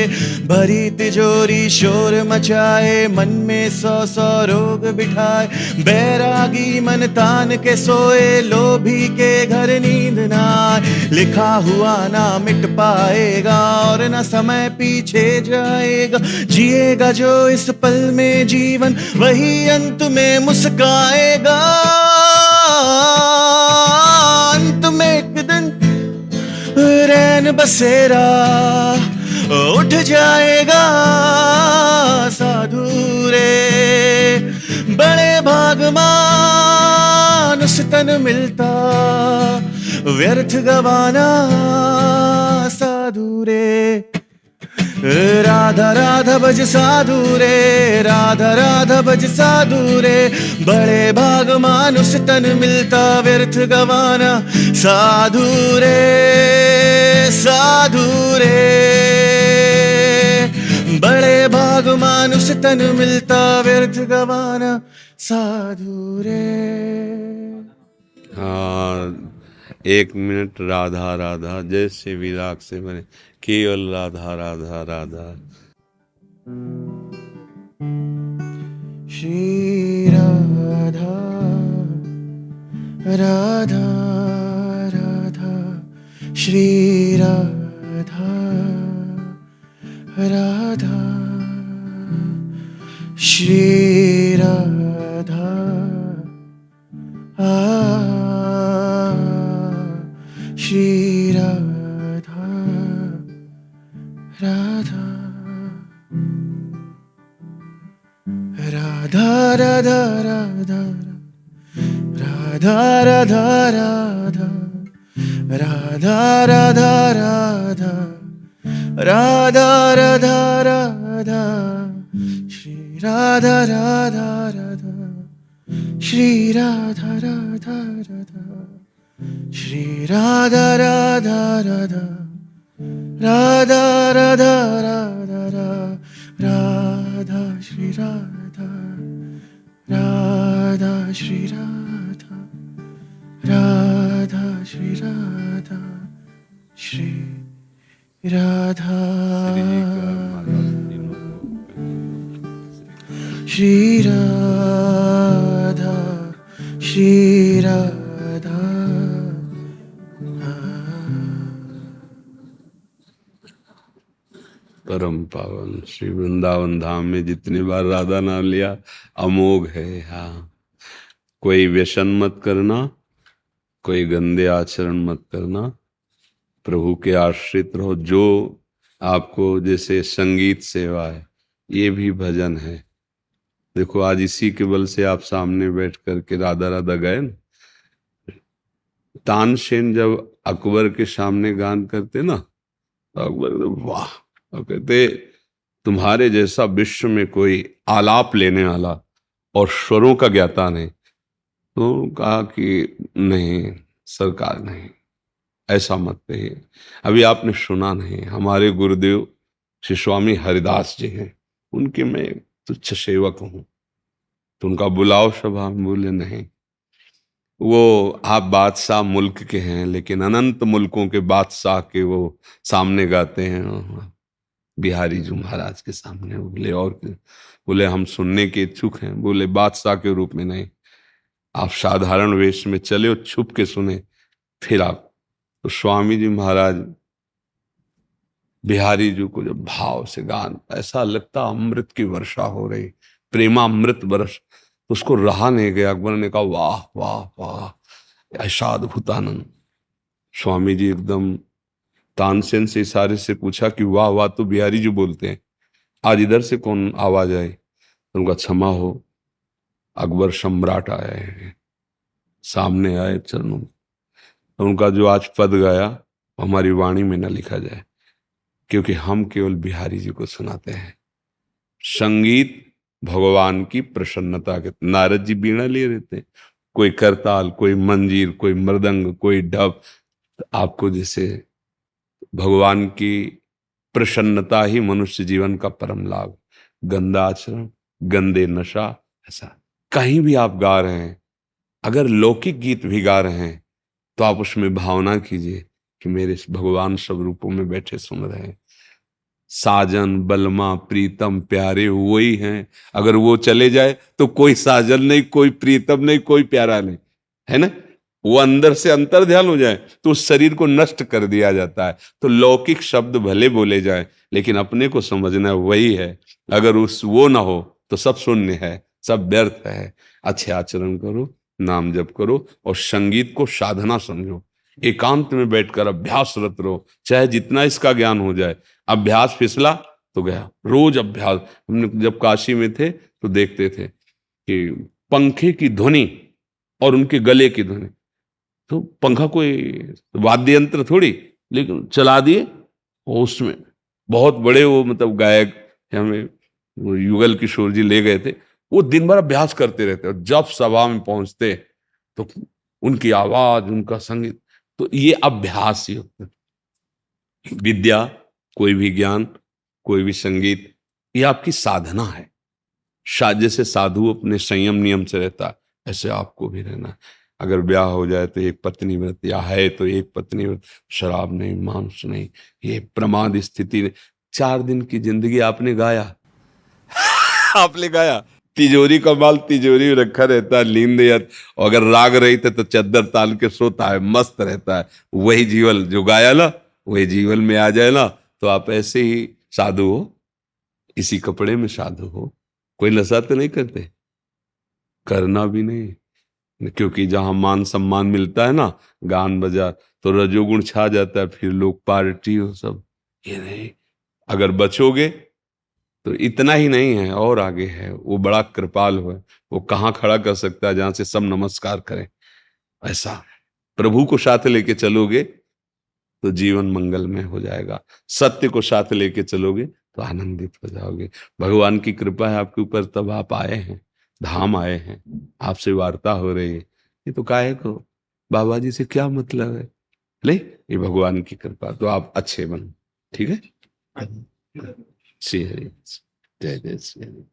Speaker 5: भरी तिजोरी शोर मचाए, मन में 100 रोग बिठाए, बैरागी मन तान के सोए, लोभी के घर नींद ना आए, लिखा हुआ ना मिट पाएगा और ना समय पीछे जाएगा, जिएगा जो इस पल में जीवन वही अंत में मुस्काएगा, अंत में एक दिन रैन बसेरा उठ जाएगा साधु रे, बड़े भागमान उस तन मिलता व्यर्थ गवाना साधु रे, राधा राधा भज साधु रे, राधा राधा भज साधु रे, बड़े भागमान उस तन मिलता व्यर्थ गवाना साधु रे, साधु रे, बड़े भागमान उस तन मिलता व्यर्थ गवाना साधु रे।
Speaker 2: हाँ, एक मिनट राधा राधा जैसे विराग से बने, केवल राधा राधा राधा।
Speaker 5: श्री राधा राधा राधा, श्री राधा राधा, श्री राधा श्री राधा राधा राधा राधा राधा राधा राधा राधा राधा राधा राधा राधा राधा राधा, श्री राधा राधा राधा, श्री राधा राधा राधा, श्री राधा राधा राधा, राधा राधा राधा राधा, श्री राधा राधा, श्री राधा राधा, श्री राधा, श्री राधा, श्री राधा, श्री राधा।
Speaker 2: परम पावन श्री वृंदावन धाम में जितनी बार राधा नाम लिया अमोघ है। हाँ, कोई व्यसन मत करना, कोई गंदे आचरण मत करना, प्रभु के आश्रित रहो। जो आपको जैसे संगीत सेवा है, ये भी भजन है। देखो आज इसी के बल से आप सामने बैठ करके राधा राधा गए ना। तानसेन जब अकबर के सामने गान करते ना, तो अकबर वाह, और कहते तुम्हारे जैसा विश्व में कोई आलाप लेने वाला और स्वरों का ज्ञाता नहीं। तो कहा कि नहीं सरकार, नहीं ऐसा मत कहिए। अभी आपने सुना नहीं, हमारे गुरुदेव श्री स्वामी हरिदास जी हैं, उनके मैं तुच्छ सेवक हूं। तो उनका बुलाओ सभा में, बोले नहीं। वो आप बादशाह मुल्क के हैं, लेकिन अनंत मुल्कों के बादशाह के वो सामने गाते हैं, बिहारी जी महाराज के सामने। बोले और बोले हम सुनने के इच्छुक हैं। बोले बादशाह के रूप में नहीं, आप साधारण वेश में चले और छुप के सुने, फिर आप। तो स्वामी जी महाराज बिहारी जी को जब भाव से गान, ऐसा लगता अमृत की वर्षा हो रही, प्रेमामृत वर्ष। तो उसको रहा नहीं गया। अकबर ने कहा वाह वाह वाह, ऐसा अद्भुत आनंद। स्वामी जी एकदम तानसेन से इशारे से पूछा कि वाह वाह तो बिहारी जी बोलते हैं, आज इधर से कौन आवाज आई? तो उनका क्षमा हो, अकबर सम्राट आए हैं, सामने आए चरणों। तो उनका जो आज पद गाया हमारी वाणी में न लिखा जाए, क्योंकि हम केवल बिहारी जी को सुनाते हैं। संगीत भगवान की प्रसन्नता के। नारद जी बीणा लिए रहते, कोई करताल, कोई मंजीर, कोई मृदंग, कोई ढप। आपको जैसे भगवान की प्रसन्नता ही मनुष्य जीवन का परम लाभ। गंदा आचरण, गंदे नशा, ऐसा कहीं भी आप गा रहे हैं, अगर लौकिक गीत भी गा रहे हैं, तो आप उसमें भावना कीजिए कि मेरे भगवान सब रूपों में बैठे सुन रहे हैं। साजन बलमा प्रीतम प्यारे वही हैं। अगर वो चले जाए तो कोई साजन नहीं, कोई प्रीतम नहीं, कोई प्यारा नहीं, है ना। वो अंदर से अंतर ध्यान हो जाए तो उस शरीर को नष्ट कर दिया जाता है। तो लौकिक शब्द भले बोले जाए, लेकिन अपने को समझना वही है। अगर उस वो ना हो तो सब शून्य है, सब व्यर्थ है। अच्छे आचरण करो, नाम जप करो, और संगीत को साधना समझो। एकांत में बैठकर अभ्यासरत रहो, चाहे जितना इसका ज्ञान हो जाए। अभ्यास फिसला तो गया, रोज अभ्यास। हमने जब काशी में थे तो देखते थे कि पंखे की ध्वनि और उनके गले की ध्वनि, तो पंखा कोई वाद्य यंत्र थोड़ी, लेकिन चला दिए और उसमें बहुत बड़े वो मतलब गायक हमें वो युगल किशोर जी ले गए थे। वो दिन भर अभ्यास करते रहते, और जब सभा में पहुंचते तो उनकी आवाज, उनका संगीत। तो ये अभ्यास ही होता है। विद्या, कोई भी ज्ञान, कोई भी संगीत, ये आपकी साधना है। जैसे साधु अपने संयम नियम से रहता है, ऐसे आपको भी रहना है। अगर ब्याह हो जाए तो एक पत्नी व्रत, या है तो एक पत्नी व्रत, शराब नहीं, मांस नहीं, ये प्रमाद स्थिति नहीं। 4 दिन की जिंदगी आपने गाया आपने गाया। तिजोरी का माल तिजोरी में रखा रहता है, नींद नहीं आती। और अगर राग रही तो चद्दर तान के सोता है, मस्त रहता है। वही जीवन जो गाया ना, वही जीवन में आ जाए ना, तो आप ऐसे ही साधु हो, इसी कपड़े में साधु हो। कोई नशा तो नहीं करते, करना भी नहीं, क्योंकि जहां मान सम्मान मिलता है ना, गान बजा, तो रजोगुण छा जाता है, फिर लोग पार्टी हो सब। ये नहीं, अगर बचोगे तो इतना ही नहीं है, और आगे है। वो बड़ा कृपाल है, वो कहाँ खड़ा कर सकता है जहां से सब नमस्कार करें। ऐसा प्रभु को साथ लेके चलोगे तो जीवन मंगलमय हो जाएगा। सत्य को साथ लेके चलोगे तो आनंदित हो जाओगे। भगवान की कृपा है आपके ऊपर, तब आप आए हैं, धाम आए हैं, आपसे वार्ता हो रही है। ये तो काहे को बाबा जी से क्या मतलब है, ले, ये भगवान की कृपा। तो आप अच्छे बनो, ठीक है। श्री हरि, जय जय श्री हरि।